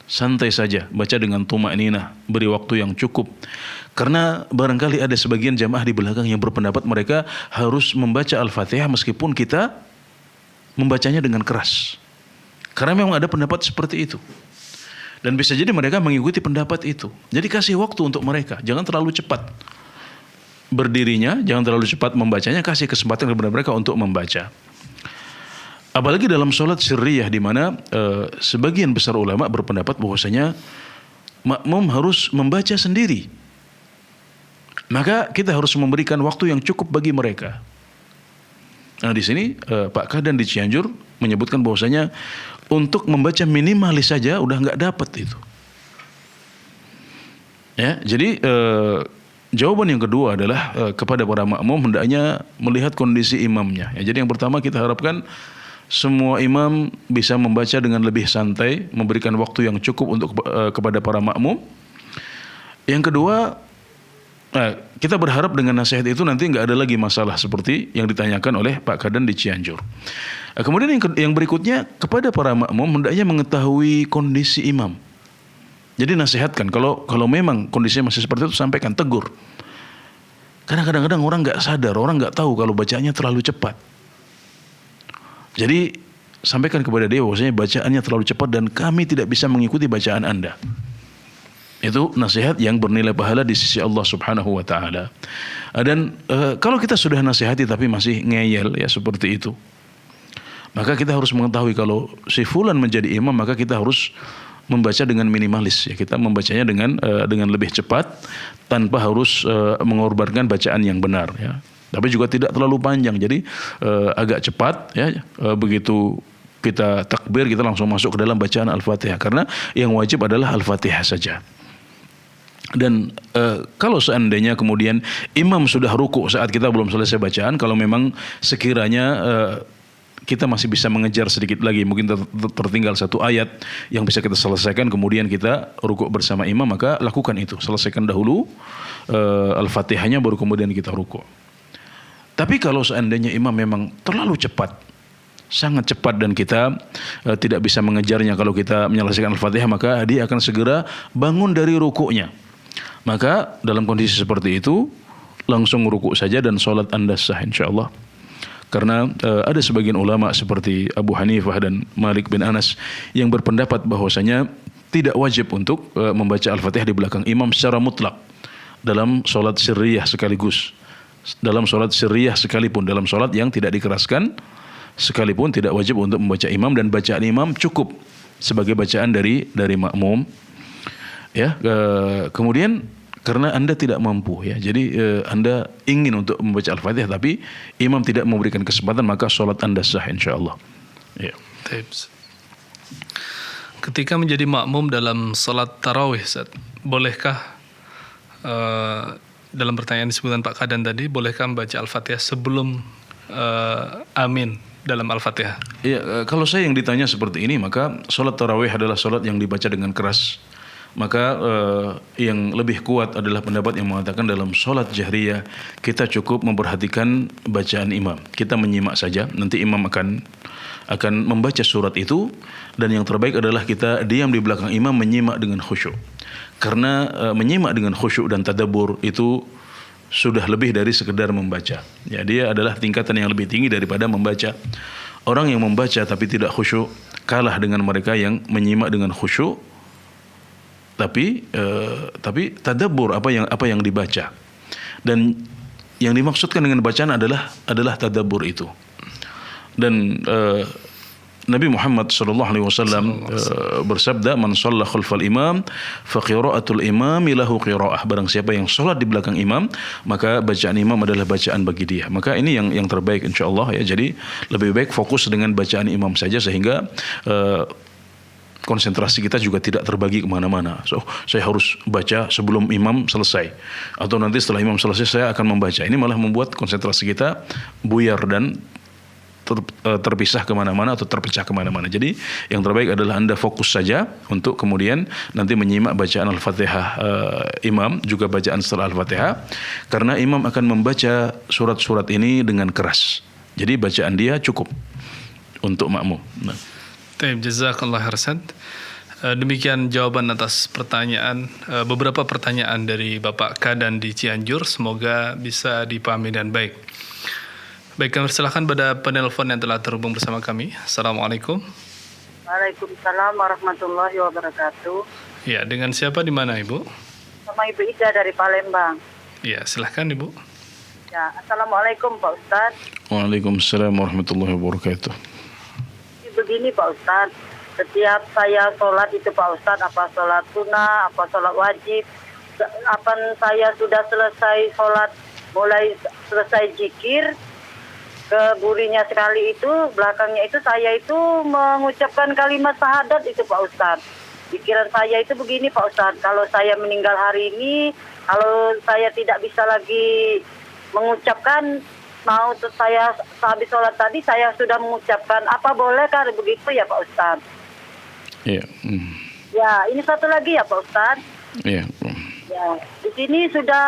santai saja, baca dengan tuma'ninah, beri waktu yang cukup. Karena barangkali ada sebagian jamaah di belakang yang berpendapat mereka harus membaca Al-Fatihah meskipun kita membacanya dengan keras. Karena memang ada pendapat seperti itu. Dan bisa jadi mereka mengikuti pendapat itu. Jadi kasih waktu untuk mereka, jangan terlalu cepat berdirinya, jangan terlalu cepat membacanya, kasih kesempatan kepada mereka untuk membaca. Apalagi dalam sholat sirriyah di mana sebagian besar ulama berpendapat bahwasanya makmum harus membaca sendiri. Maka kita harus memberikan waktu yang cukup bagi mereka. Nah, di sini Pak Kadan di Cianjur menyebutkan bahwasanya untuk membaca minimalis saja udah nggak dapat itu. Ya, jadi jawaban yang kedua adalah kepada para makmum hendaknya melihat kondisi imamnya. Ya, jadi yang pertama kita harapkan semua imam bisa membaca dengan lebih santai, memberikan waktu yang cukup untuk kepada para makmum. Yang kedua, kita berharap dengan nasihat itu nanti nggak ada lagi masalah seperti yang ditanyakan oleh Pak Kadan di Cianjur. Kemudian yang berikutnya, kepada para makmum hendaknya mengetahui kondisi imam. Jadi nasihatkan, kalau memang kondisinya masih seperti itu, sampaikan, tegur. Karena kadang-kadang orang nggak sadar, orang nggak tahu kalau bacaannya terlalu cepat. Jadi sampaikan kepada dia bahwasanya bacaannya terlalu cepat dan kami tidak bisa mengikuti bacaan Anda. Itu nasihat yang bernilai pahala di sisi Allah Subhanahu wa taala. Dan kalau kita sudah nasihati tapi masih ngeyel ya seperti itu, maka kita harus mengetahui kalau si fulan menjadi imam, maka kita harus membaca dengan minimalis ya. Kita membacanya dengan lebih cepat tanpa harus mengorbankan bacaan yang benar ya. Tapi juga tidak terlalu panjang. Jadi agak cepat ya. Begitu kita takbir, kita langsung masuk ke dalam bacaan Al-Fatihah, karena yang wajib adalah Al-Fatihah saja. Dan kalau seandainya kemudian imam sudah ruku saat kita belum selesai bacaan, kalau memang sekiranya kita masih bisa mengejar sedikit lagi, mungkin tertinggal satu ayat yang bisa kita selesaikan, kemudian kita ruku bersama imam, maka lakukan itu, selesaikan dahulu Al-Fatihahnya baru kemudian kita ruku. Tapi kalau seandainya imam memang terlalu cepat, sangat cepat, dan kita tidak bisa mengejarnya kalau kita menyelesaikan Al-Fatihah, maka dia akan segera bangun dari rukuknya. Maka dalam kondisi seperti itu langsung ruku saja dan sholat Anda sah insyaallah. Karena ada sebagian ulama seperti Abu Hanifah dan Malik bin Anas yang berpendapat bahwasanya tidak wajib untuk membaca Al-Fatihah di belakang imam secara mutlak dalam sholat sirriyah sekaligus, dalam sholat sirriyah sekalipun, dalam sholat yang tidak dikeraskan sekalipun tidak wajib untuk membaca imam, dan bacaan imam cukup sebagai bacaan dari makmum. Ya, kemudian karena Anda tidak mampu ya, jadi Anda ingin untuk membaca Al-Fatihah tapi imam tidak memberikan kesempatan, maka sholat Anda sah insyaallah. Ya. Ketika menjadi makmum dalam sholat tarawih, Ustaz, bolehkah dalam pertanyaan disebutkan Pak Kadan tadi, bolehkah membaca Al-Fatihah sebelum amin dalam Al-Fatihah? Iya, kalau saya yang ditanya seperti ini, maka sholat tarawih adalah sholat yang dibaca dengan keras. Maka yang lebih kuat adalah pendapat yang mengatakan dalam sholat jahriyah kita cukup memperhatikan bacaan imam. Kita menyimak saja, nanti imam akan membaca surat itu, dan yang terbaik adalah kita diam di belakang imam menyimak dengan khusyuk. Karena menyimak dengan khusyuk dan tadabbur itu sudah lebih dari sekedar membaca. Ya, dia adalah tingkatan yang lebih tinggi daripada membaca. Orang yang membaca tapi tidak khusyuk kalah dengan mereka yang menyimak dengan khusyuk tapi tadabbur apa yang dibaca. Dan yang dimaksudkan dengan bacaan adalah tadabbur itu. Dan Nabi Muhammad SAW bersabda, "Man shalla khalfal imam fa qira'atul imami lahu qira'ah." Barang siapa yang salat di belakang imam, maka bacaan imam adalah bacaan bagi dia. Maka ini yang terbaik insyaallah ya. Jadi lebih baik fokus dengan bacaan imam saja, sehingga konsentrasi kita juga tidak terbagi kemana-mana. So, saya harus baca sebelum imam selesai, atau nanti setelah imam selesai saya akan membaca. Ini malah membuat konsentrasi kita buyar dan terpisah kemana-mana atau terpecah kemana-mana. Jadi yang terbaik adalah Anda fokus saja untuk kemudian nanti menyimak bacaan Al-Fatihah imam, juga bacaan setelah Al-Fatihah, karena imam akan membaca surat-surat ini dengan keras. Jadi bacaan dia cukup untuk makmum. Jazakallah khairan. Demikian jawaban atas pertanyaan, beberapa pertanyaan dari Bapak Kadan di Cianjur. Semoga bisa dipahami dengan baik. Baik, kami persilahkan pada penelpon yang telah terhubung bersama kami. Assalamualaikum. Waalaikumsalam warahmatullahi wabarakatuh. Ya, dengan siapa di mana Ibu? Sama Ibu Ida dari Palembang. Ya, silahkan Ibu. Ya, Assalamualaikum Pak Ustadz. Waalaikumsalam warahmatullahi wabarakatuh. Begini Pak Ustadz, setiap saya sholat itu Pak Ustadz, apa sholat sunnah, apa sholat wajib, apa saya sudah selesai sholat, mulai selesai zikir, keburinya sekali itu, belakangnya itu saya itu mengucapkan kalimat syahadat itu Pak Ustadz. Pikiran saya itu begini Pak Ustadz, kalau saya meninggal hari ini, kalau saya tidak bisa lagi mengucapkan, saya habis sholat tadi saya sudah mengucapkan, apa bolehkah begitu ya Pak Ustadz? Iya. Ya, ini satu lagi ya Pak Ustadz. Iya. Ya, di sini sudah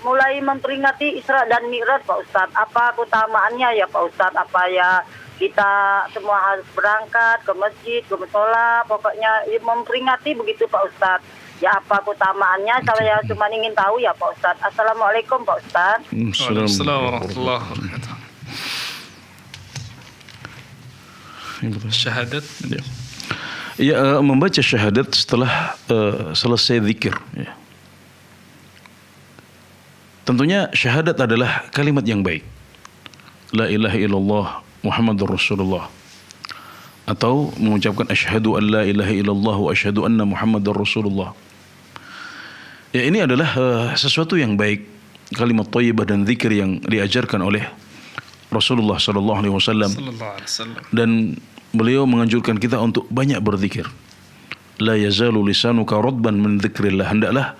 mulai memperingati Isra dan Mi'raj Pak Ustadz. Apa keutamaannya ya Pak Ustadz? Apa ya kita semua harus berangkat ke masjid, ke musola, pokoknya memperingati begitu Pak Ustadz. Ya apa keutamaannya? Saya cuma ingin tahu ya Pak Ustadz. Assalamualaikum Pak Ustadz. Waalaikumsalam warahmatullahi wabarakatuh. Syahadat. Ya, membaca syahadat setelah selesai zikir. Ya. Tentunya syahadat adalah kalimat yang baik. La ilaha illallah Muhammadur Rasulullah. Atau mengucapkan asyhadu an la ilaha illallah wa asyhadu anna Muhammadar Rasulullah. Ya, ini adalah sesuatu yang baik, kalimat thayyibah dan zikir yang diajarkan oleh Rasulullah sallallahu alaihi wasallam. Dan beliau menganjurkan kita untuk banyak berzikir. La yazalu lisanuka radban min dzikrillah. Hendaklah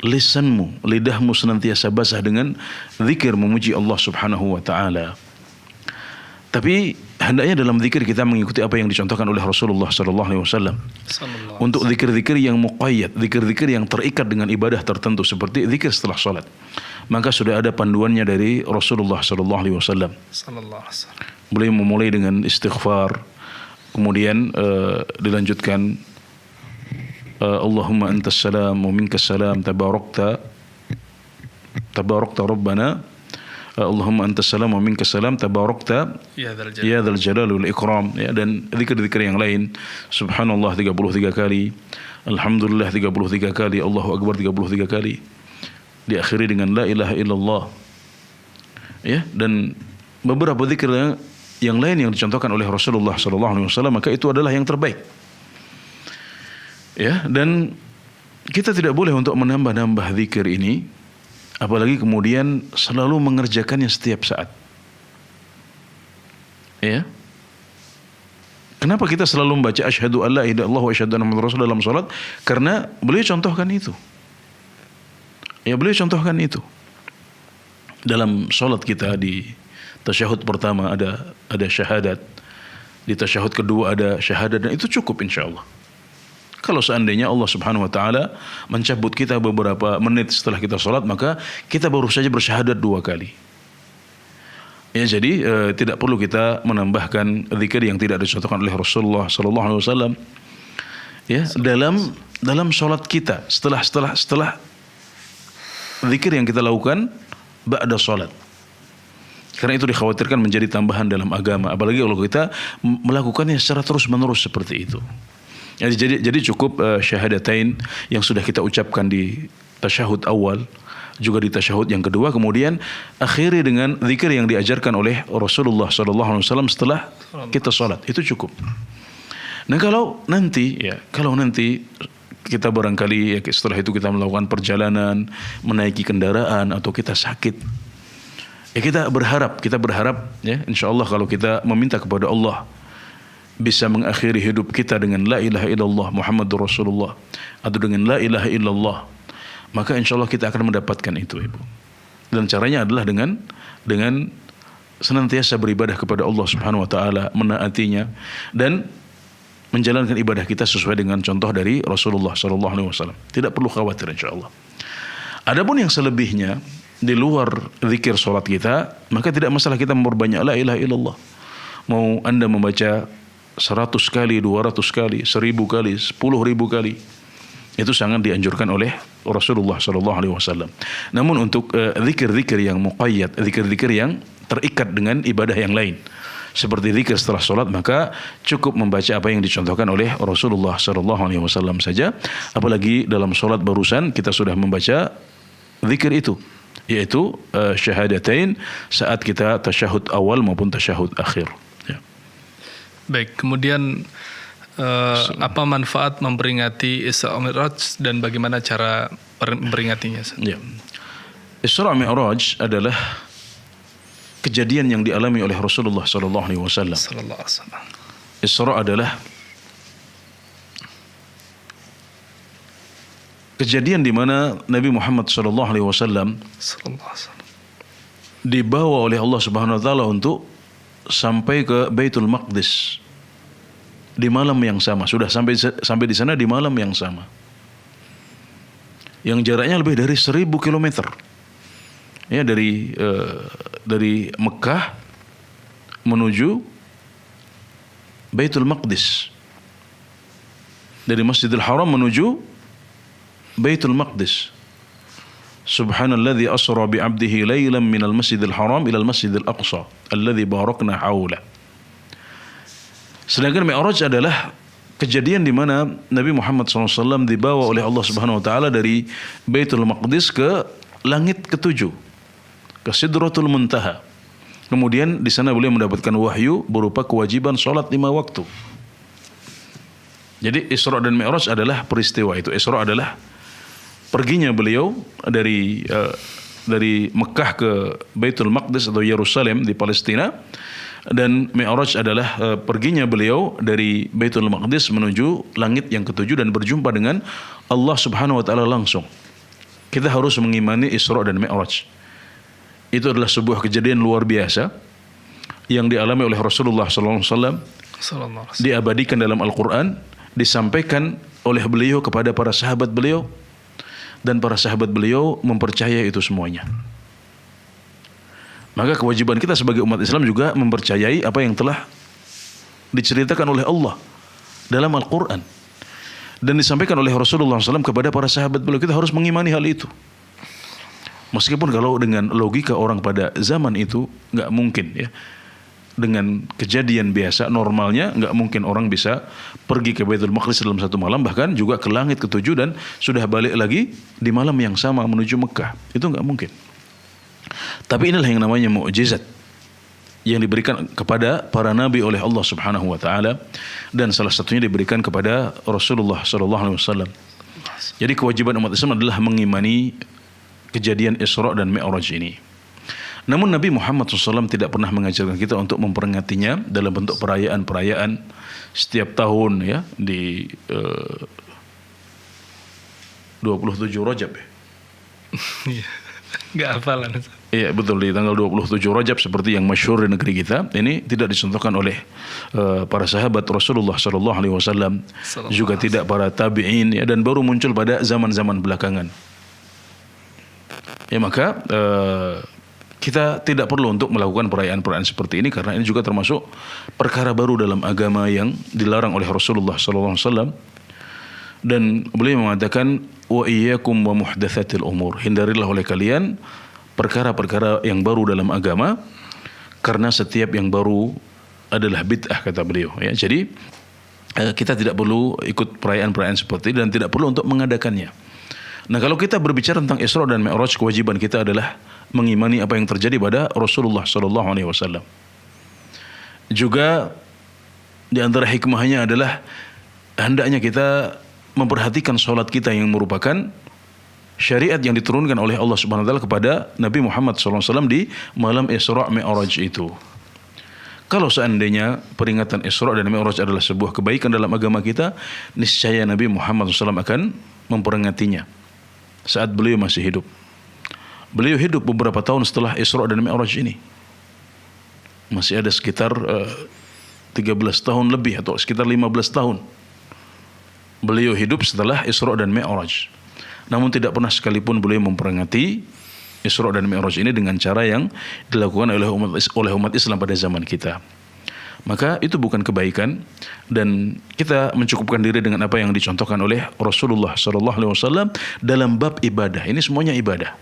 lisanmu, lidahmu senantiasa basah dengan zikir memuji Allah Subhanahu wa taala. Tapi hendaknya dalam zikir kita mengikuti apa yang dicontohkan oleh Rasulullah sallallahu alaihi wasallam. Untuk zikir-zikir yang muqayyad, zikir-zikir yang terikat dengan ibadah tertentu seperti zikir setelah salat, maka sudah ada panduannya dari Rasulullah sallallahu alaihi wasallam. Beliau memulai dengan istighfar, kemudian dilanjutkan Allahumma antas salam wa minkas salam tabarakta rabbana Allahumma antas salam wa minkas salam tabarakta ya dzal jalali wal ikram, ya, dan zikir-zikir yang lain, subhanallah 33 kali, alhamdulillah 33 kali, Allahu akbar 33 kali, diakhiri dengan la ilaha illallah, ya, dan beberapa zikir yang lain yang dicontohkan oleh Rasulullah sallallahu alaihi wasallam, maka itu adalah yang terbaik. Ya, dan kita tidak boleh untuk menambah-nambah zikir ini, apalagi kemudian selalu mengerjakannya setiap saat. Ya. Kenapa kita selalu membaca asyhadu an la ilaha illallah wa asyhadu anna Muhammadar Rasulullah dalam salat? Karena beliau contohkan itu. Ya, beliau contohkan itu. Dalam salat kita di tasyahud pertama ada syahadat, di tasyahud kedua ada syahadat, dan itu cukup insyaallah. Kalau seandainya Allah Subhanahu wa taala mencabut kita beberapa menit setelah kita salat, maka kita baru saja bersyahadat 2 kali. Ya, jadi tidak perlu kita menambahkan zikir yang tidak dicontohkan oleh Rasulullah sallallahu alaihi wasallam. Ya, dalam salat kita setelah zikir yang kita lakukan ba'da salat. Karena itu dikhawatirkan menjadi tambahan dalam agama, apalagi kalau kita melakukannya secara terus-menerus seperti itu. Jadi cukup syahadatain yang sudah kita ucapkan di tasyahud awal, juga di tasyahud yang kedua, kemudian akhiri dengan zikir yang diajarkan oleh Rasulullah sallallahu alaihi wasallam setelah kita salat. Itu cukup. Nah, kalau nanti kita barangkali ya, setelah itu kita melakukan perjalanan, menaiki kendaraan, atau kita sakit, ya kita berharap ya, insyaallah kalau kita meminta kepada Allah bisa mengakhiri hidup kita dengan la ilaha illallah Muhammadur Rasulullah, atau dengan la ilaha illallah, maka insyaallah kita akan mendapatkan itu, Ibu. Dan caranya adalah dengan senantiasa beribadah kepada Allah Subhanahu wa taala, menaatinya, dan menjalankan ibadah kita sesuai dengan contoh dari Rasulullah sallallahu alaihi wasallam. Tidak perlu khawatir insyaallah. Adapun yang selebihnya di luar zikir salat kita, maka tidak masalah kita memperbanyak la ilaha illallah. Mau Anda membaca 100 kali, 200 kali, 1000 kali, 10.000 kali, itu sangat dianjurkan oleh Rasulullah sallallahu alaihi wasallam. Namun untuk zikir-zikir yang muqayyad, zikir-zikir yang terikat dengan ibadah yang lain, seperti zikir setelah salat, maka cukup membaca apa yang dicontohkan oleh Rasulullah sallallahu alaihi wasallam saja. Apalagi dalam salat barusan kita sudah membaca zikir itu, yaitu syahadatain saat kita tasyahud awal maupun tasyahud akhir. Ya. Baik, kemudian apa manfaat memperingati Isra Mi'raj dan bagaimana cara memperingatinya? Ya. Isra Mi'raj adalah kejadian yang dialami oleh Rasulullah sallallahu alaihi wasallam. Isra adalah kejadian di mana Nabi Muhammad sallallahu alaihi wasallam dibawa oleh Allah Subhanahu wa taala untuk sampai ke Baitul Maqdis di malam yang sama. Sudah sampai di sana di malam yang sama. Yang jaraknya lebih dari 1000 kilometer. Ya, dari Mekah menuju Baitul Maqdis. Dari Masjidil Haram menuju Baitul Maqdis. Subhanalladzi asra bi 'abdihi lailan minal Masjidil Haram ilal Masjidil Aqsa alladzi barakna haula. Sedangkan Mi'raj adalah kejadian di mana Nabi Muhammad SAW dibawa oleh Allah Subhanahu wa taala dari Baitul Maqdis ke langit ketujuh, ke Sidratul Muntaha. Kemudian di sana beliau mendapatkan wahyu berupa kewajiban salat 5 waktu. Jadi Isra dan Mi'raj adalah peristiwa itu. Isra adalah perginya beliau dari Mekah ke Baitul Maqdis atau Yerusalem di Palestina, dan Mi'raj adalah perginya beliau dari Baitul Maqdis menuju langit yang ketujuh dan berjumpa dengan Allah Subhanahu wa taala langsung. Kita harus mengimani Isra dan Mi'raj. Itu adalah sebuah kejadian luar biasa yang dialami oleh Rasulullah SAW, diabadikan dalam Al-Quran, disampaikan oleh beliau kepada para sahabat beliau, dan para sahabat beliau mempercayai itu semuanya. Maka kewajiban kita sebagai umat Islam juga mempercayai apa yang telah diceritakan oleh Allah dalam Al-Quran dan disampaikan oleh Rasulullah SAW kepada para sahabat beliau. Kita harus mengimani hal itu. Meskipun kalau dengan logika orang pada zaman itu nggak mungkin, ya, dengan kejadian biasa normalnya nggak mungkin orang bisa pergi ke Baitul Maqdis dalam satu malam, bahkan juga ke langit ketujuh dan sudah balik lagi di malam yang sama menuju Mekah. Itu nggak mungkin. Tapi inilah yang namanya mukjizat yang diberikan kepada para nabi oleh Allah Subhanahu wa taala, dan salah satunya diberikan kepada Rasulullah sallallahu alaihi wasallam. Jadi kewajiban umat Islam adalah mengimani kejadian Isra dan Mi'raj ini. Namun Nabi Muhammad SAW tidak pernah mengajarkan kita untuk memperingatinya dalam bentuk perayaan-perayaan setiap tahun, ya, di 27 Rajab, ya. Nggak hafalan. Iya, betul, di tanggal 27 Rajab seperti yang masyhur di negeri kita. Ini tidak dicontohkan oleh para sahabat Rasulullah SAW, juga tidak para tabi'in, ya, dan baru muncul pada zaman-zaman belakangan. Ya, maka kita tidak perlu untuk melakukan perayaan-perayaan seperti ini, karena ini juga termasuk perkara baru dalam agama yang dilarang oleh Rasulullah SAW. Dan beliau mengatakan, wa iyyakum wa muhdatsatil umur, hindarilah oleh kalian perkara-perkara yang baru dalam agama, karena setiap yang baru adalah bid'ah, kata beliau. Ya, jadi kita tidak perlu ikut perayaan-perayaan seperti ini dan tidak perlu untuk mengadakannya. Nah, kalau kita berbicara tentang Isra dan Mi'raj, kewajiban kita adalah mengimani apa yang terjadi pada Rasulullah SAW. Juga di antara hikmahnya adalah hendaknya kita memperhatikan sholat kita yang merupakan syariat yang diturunkan oleh Allah Subhanahu wa taala kepada Nabi Muhammad SAW di malam Isra Mi'raj itu. Kalau seandainya peringatan Isra dan Mi'raj adalah sebuah kebaikan dalam agama kita, niscaya Nabi Muhammad SAW akan memperingatinya saat beliau masih hidup. Beliau hidup beberapa tahun setelah Isra dan Mi'raj ini. Masih ada sekitar 13 tahun lebih atau sekitar 15 tahun. Beliau hidup setelah Isra dan Mi'raj. Namun tidak pernah sekalipun beliau memperingati Isra dan Mi'raj ini dengan cara yang dilakukan oleh umat Islam pada zaman kita. Maka itu bukan kebaikan, dan kita mencukupkan diri dengan apa yang dicontohkan oleh Rasulullah SAW dalam bab ibadah. Ini semuanya ibadah.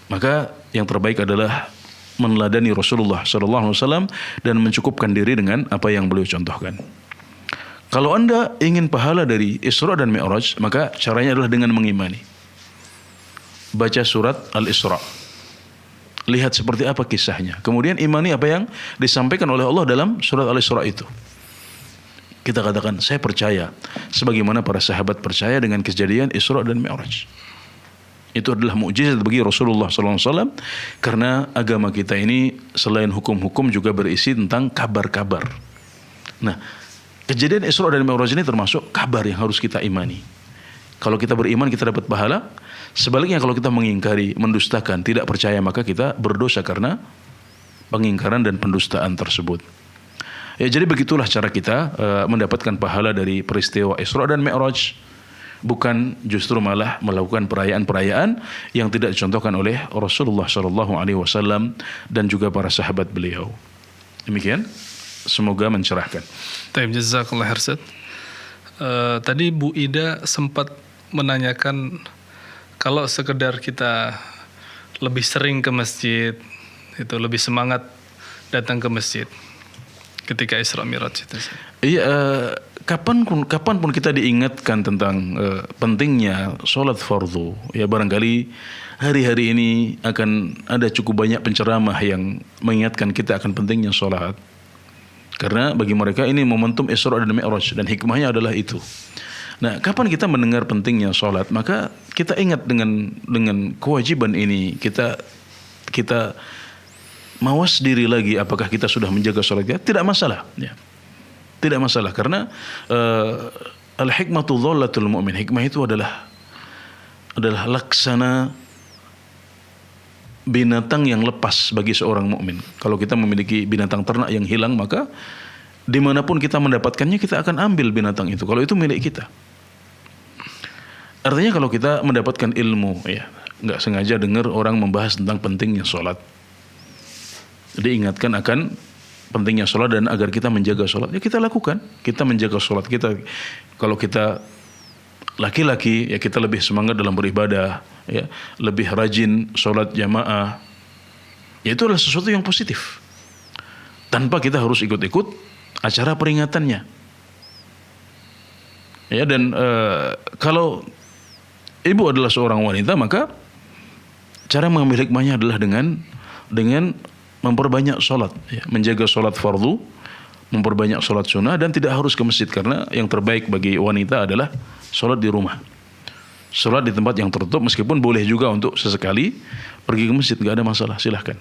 Maka yang terbaik adalah meneladani Rasulullah SAW dan mencukupkan diri dengan apa yang beliau contohkan. Kalau Anda ingin pahala dari Isra dan Mi'raj, maka caranya adalah dengan mengimani. Baca surat Al-Isra. Lihat seperti apa kisahnya. Kemudian imani apa yang disampaikan oleh Allah dalam surat Al-Isra itu. Kita katakan, saya percaya sebagaimana para sahabat percaya dengan kejadian Isra dan Mi'raj. Itu adalah mukjizat bagi Rasulullah SAW, karena agama kita ini selain hukum-hukum juga berisi tentang kabar-kabar. Nah, kejadian Isra dan Mi'raj ini termasuk kabar yang harus kita imani. Kalau kita beriman, kita dapat pahala. Sebaliknya kalau kita mengingkari, mendustakan, tidak percaya, maka kita berdosa karena pengingkaran dan pendustaan tersebut. Ya, jadi begitulah cara kita mendapatkan pahala dari peristiwa Isra dan Mi'raj, bukan justru malah melakukan perayaan-perayaan yang tidak dicontohkan oleh Rasulullah SAW dan juga para sahabat beliau. Demikian, semoga mencerahkan. Taib, jazakallah khair. Tadi Bu Ida sempat menanyakan kalau sekedar kita lebih sering ke masjid, itu lebih semangat datang ke masjid ketika Isra Mi'raj itu. Iya, kapanpun kita diingatkan tentang pentingnya sholat fardu, ya barangkali hari-hari ini akan ada cukup banyak penceramah yang mengingatkan kita akan pentingnya sholat. Karena bagi mereka ini momentum Isra dan Mi'raj, dan hikmahnya adalah itu. Nah, kapan kita mendengar pentingnya sholat, maka kita ingat dengan kewajiban ini, kita mawas diri lagi apakah kita sudah menjaga sholat kita. Tidak masalah, ya. Tidak masalah, karena al-hikmatu dhallatul mu'min. Hikmah itu adalah laksana binatang yang lepas bagi seorang mukmin. Kalau kita memiliki binatang ternak yang hilang, maka dimanapun kita mendapatkannya, kita akan ambil binatang itu kalau itu milik kita. Artinya kalau kita mendapatkan ilmu, ya nggak sengaja dengar orang membahas tentang pentingnya sholat, diingatkan akan pentingnya sholat dan agar kita menjaga sholat, ya kita lakukan. Kita menjaga sholat kita. Kalau kita laki-laki, ya kita lebih semangat dalam beribadah, ya lebih rajin sholat jamaah. Ya itu adalah sesuatu yang positif, tanpa kita harus ikut-ikut acara peringatannya. Ya, dan kalau ibu adalah seorang wanita, maka cara mengambil hikmahnya adalah dengan memperbanyak sholat, ya, menjaga sholat fardu, memperbanyak sholat sunnah, dan tidak harus ke masjid, karena yang terbaik bagi wanita adalah sholat di rumah, sholat di tempat yang tertutup. Meskipun boleh juga untuk sesekali pergi ke masjid, nggak ada masalah, silahkan.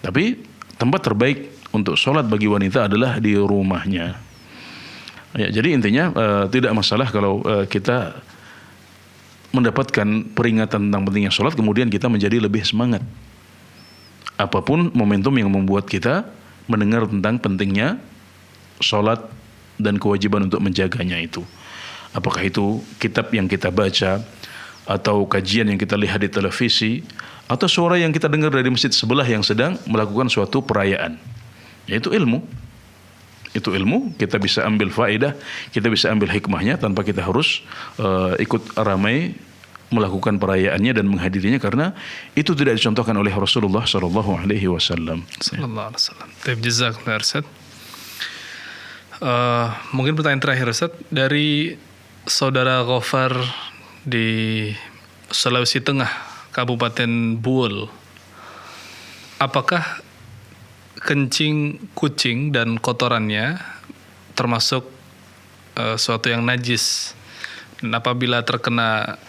Tapi tempat terbaik untuk sholat bagi wanita adalah di rumahnya. Ya, jadi intinya tidak masalah kalau kita mendapatkan peringatan tentang pentingnya sholat, kemudian kita menjadi lebih semangat. Apapun momentum yang membuat kita mendengar tentang pentingnya sholat dan kewajiban untuk menjaganya itu. Apakah itu kitab yang kita baca, atau kajian yang kita lihat di televisi, atau suara yang kita dengar dari masjid sebelah yang sedang melakukan suatu perayaan. Yaitu ilmu. Itu ilmu, kita bisa ambil faedah, kita bisa ambil hikmahnya tanpa kita harus ikut ramai melakukan perayaannya dan menghadirinya, karena itu tidak dicontohkan oleh Rasulullah sallallahu alaihi wasallam. Sallallahu alaihi wasallam. Taib, jazakallahu khair. Mungkin pertanyaan terakhir, Ustaz, dari saudara Ghaffar di Sulawesi Tengah, Kabupaten Buol. Apakah kencing kucing dan kotorannya termasuk suatu yang najis, dan apabila terkena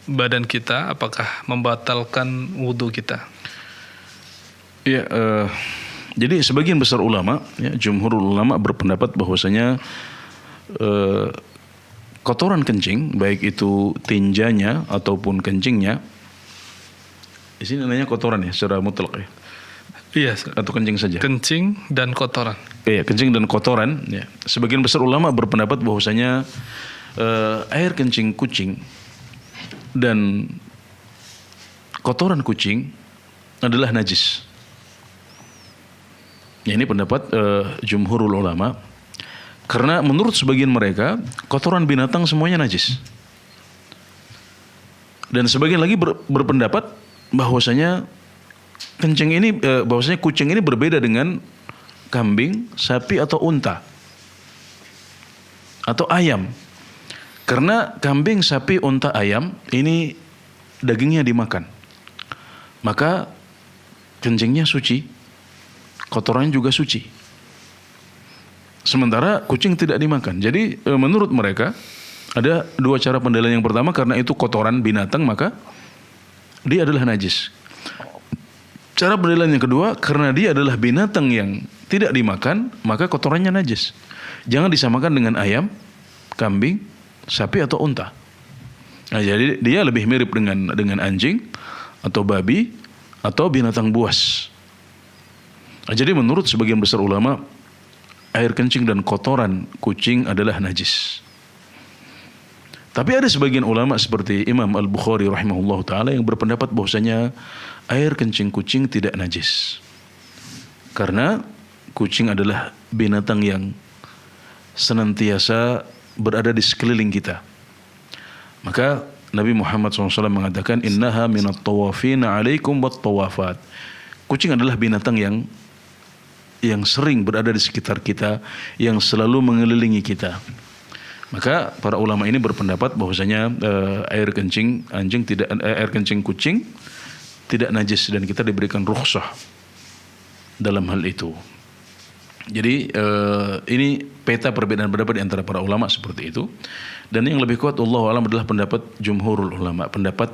badan kita, apakah membatalkan wudhu kita? Ya, jadi sebagian besar ulama, ya, jumhurul ulama berpendapat bahwasanya kotoran kencing, baik itu tinjanya ataupun kencingnya, di sini namanya kotoran ya secara mutlak ya. Iya, atau kencing saja. Kencing dan kotoran. Iya, kencing dan kotoran. Ya. Sebagian besar ulama berpendapat bahwasanya air kencing kucing dan kotoran kucing adalah najis. Ya, ini pendapat jumhurul ulama. Karena menurut sebagian mereka, kotoran binatang semuanya najis. Dan sebagian lagi berpendapat bahwasanya kencing ini, bahwasanya kucing ini berbeda dengan kambing, sapi atau unta atau ayam. Karena kambing, sapi, unta, ayam ini dagingnya dimakan, maka kencingnya suci, kotorannya juga suci. Sementara kucing tidak dimakan. Jadi menurut mereka ada dua cara pendalilan. Yang pertama, karena itu kotoran binatang, maka dia adalah najis. Cara pendalilan yang kedua, karena dia adalah binatang yang tidak dimakan, maka kotorannya najis. Jangan disamakan dengan ayam, kambing, sapi atau unta. Nah, jadi dia lebih mirip dengan anjing atau babi atau binatang buas. Nah, jadi menurut sebagian besar ulama, air kencing dan kotoran kucing adalah najis. Tapi ada sebagian ulama seperti Imam Al-Bukhari rahimahullah ta'ala yang berpendapat bahwasanya air kencing kucing tidak najis. Karena kucing adalah binatang yang senantiasa berada di sekeliling kita. Maka Nabi Muhammad SAW mengatakan, innaha minat tawafina alaikum wat tawafat. Kucing adalah binatang yang sering berada di sekitar kita, yang selalu mengelilingi kita. Maka para ulama ini berpendapat bahwasanya air kencing kucing tidak najis dan kita diberikan rukhsah dalam hal itu. Jadi ini peta perbedaan pendapat di antara para ulama seperti itu. Dan yang lebih kuat Allahu a'lam adalah pendapat jumhurul ulama, pendapat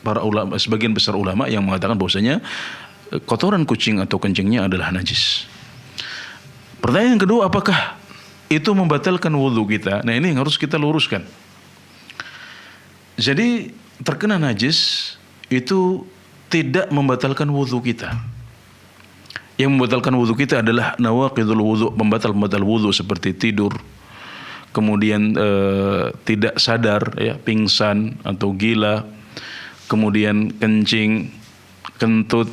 para ulama, sebagian besar ulama yang mengatakan bahwasanya kotoran kucing atau kencingnya adalah najis. Pertanyaan yang kedua, apakah itu membatalkan wudhu kita? Nah, ini yang harus kita luruskan. Jadi terkena najis itu tidak membatalkan wudhu kita. Yang membatalkan wudhu kita adalah nawaqidul wudhu, pembatal wudhu seperti tidur, kemudian tidak sadar, ya, pingsan atau gila, kemudian kencing, kentut,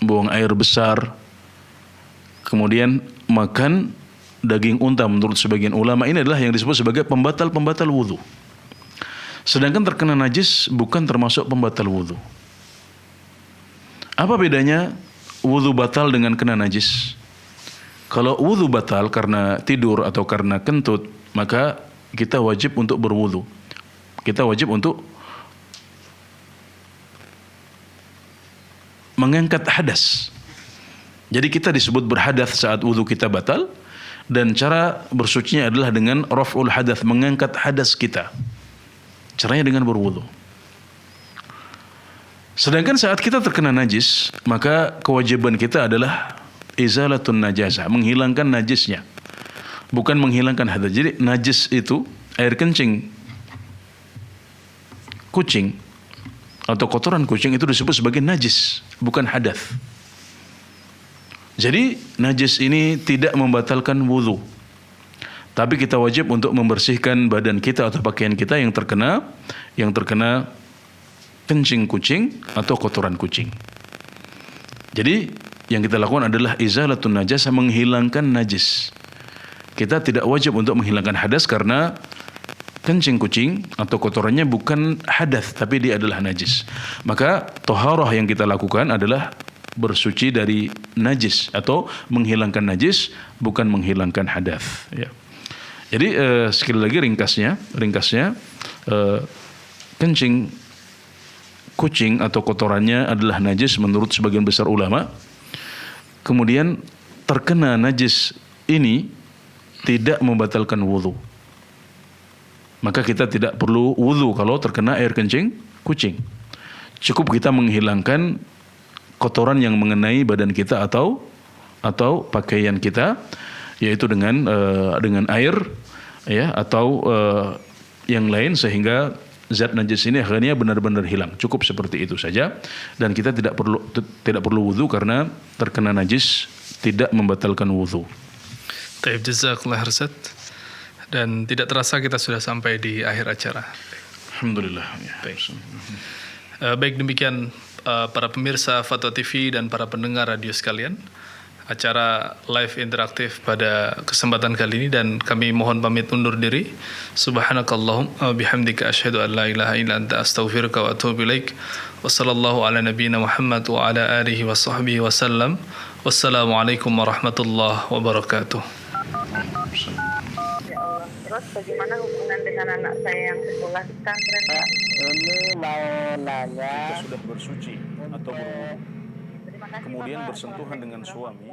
buang air besar, kemudian makan daging unta. Menurut sebagian ulama ini adalah yang disebut sebagai pembatal wudhu. Sedangkan terkena najis bukan termasuk pembatal wudhu. Apa bedanya wudhu batal dengan kena najis? Kalau wudhu batal karena tidur atau karena kentut, maka kita wajib untuk berwudhu. Kita wajib untuk mengangkat hadas. Jadi kita disebut berhadas saat wudhu kita batal, dan cara bersucinya adalah dengan raf'ul hadas, mengangkat hadas kita. Caranya dengan berwudhu. Sedangkan saat kita terkena najis, maka kewajiban kita adalah izalatun najasah, menghilangkan najisnya, bukan menghilangkan hadas. Jadi najis itu air kencing kucing atau kotoran kucing itu disebut sebagai najis, bukan hadas. Jadi najis ini tidak membatalkan wudhu, tapi kita wajib untuk membersihkan badan kita atau pakaian kita yang terkena kencing kucing atau kotoran kucing. Jadi yang kita lakukan adalah izalatun najasah, menghilangkan najis. Kita tidak wajib untuk menghilangkan hadas karena kencing kucing atau kotorannya bukan hadas, tapi dia adalah najis. Maka taharah yang kita lakukan adalah bersuci dari najis atau menghilangkan najis, bukan menghilangkan hadas. Ya. Jadi sekali lagi ringkasnya kencing kucing atau kotorannya adalah najis menurut sebagian besar ulama. Kemudian terkena najis ini tidak membatalkan wudhu. Maka kita tidak perlu wudhu kalau terkena air kencing kucing. Cukup kita menghilangkan kotoran yang mengenai badan kita atau pakaian kita, yaitu dengan air, ya, atau yang lain, sehingga zat najis ini akhirnya benar-benar hilang. Cukup seperti itu saja, dan kita tidak perlu wudhu karena terkena najis tidak membatalkan wudhu. Taib, jazakallah khairan. Dan tidak terasa kita sudah sampai di akhir acara. Alhamdulillah. Ya. Baik, demikian para pemirsa Fatwa TV dan para pendengar radio sekalian, acara live interaktif pada kesempatan kali ini, dan kami mohon pamit undur diri. Subhanakallahumma bihamdika asyhadu an la ilaha illa anta astaghfiruka wa atubu ilaik. Wa sallallahu ala nabiyyina Muhammad wa ala alihi wa sahbihi wasallam. Wassalamualaikum warahmatullahi wabarakatuh. Ya Allah. Terus bagaimana hubungan dengan anak saya yang sekolah di pesantren, Pak? Ini mau nanya. Kita sudah bersuci atau berwudu, Terima kasih, kemudian Bapak. bersentuhan dengan suami.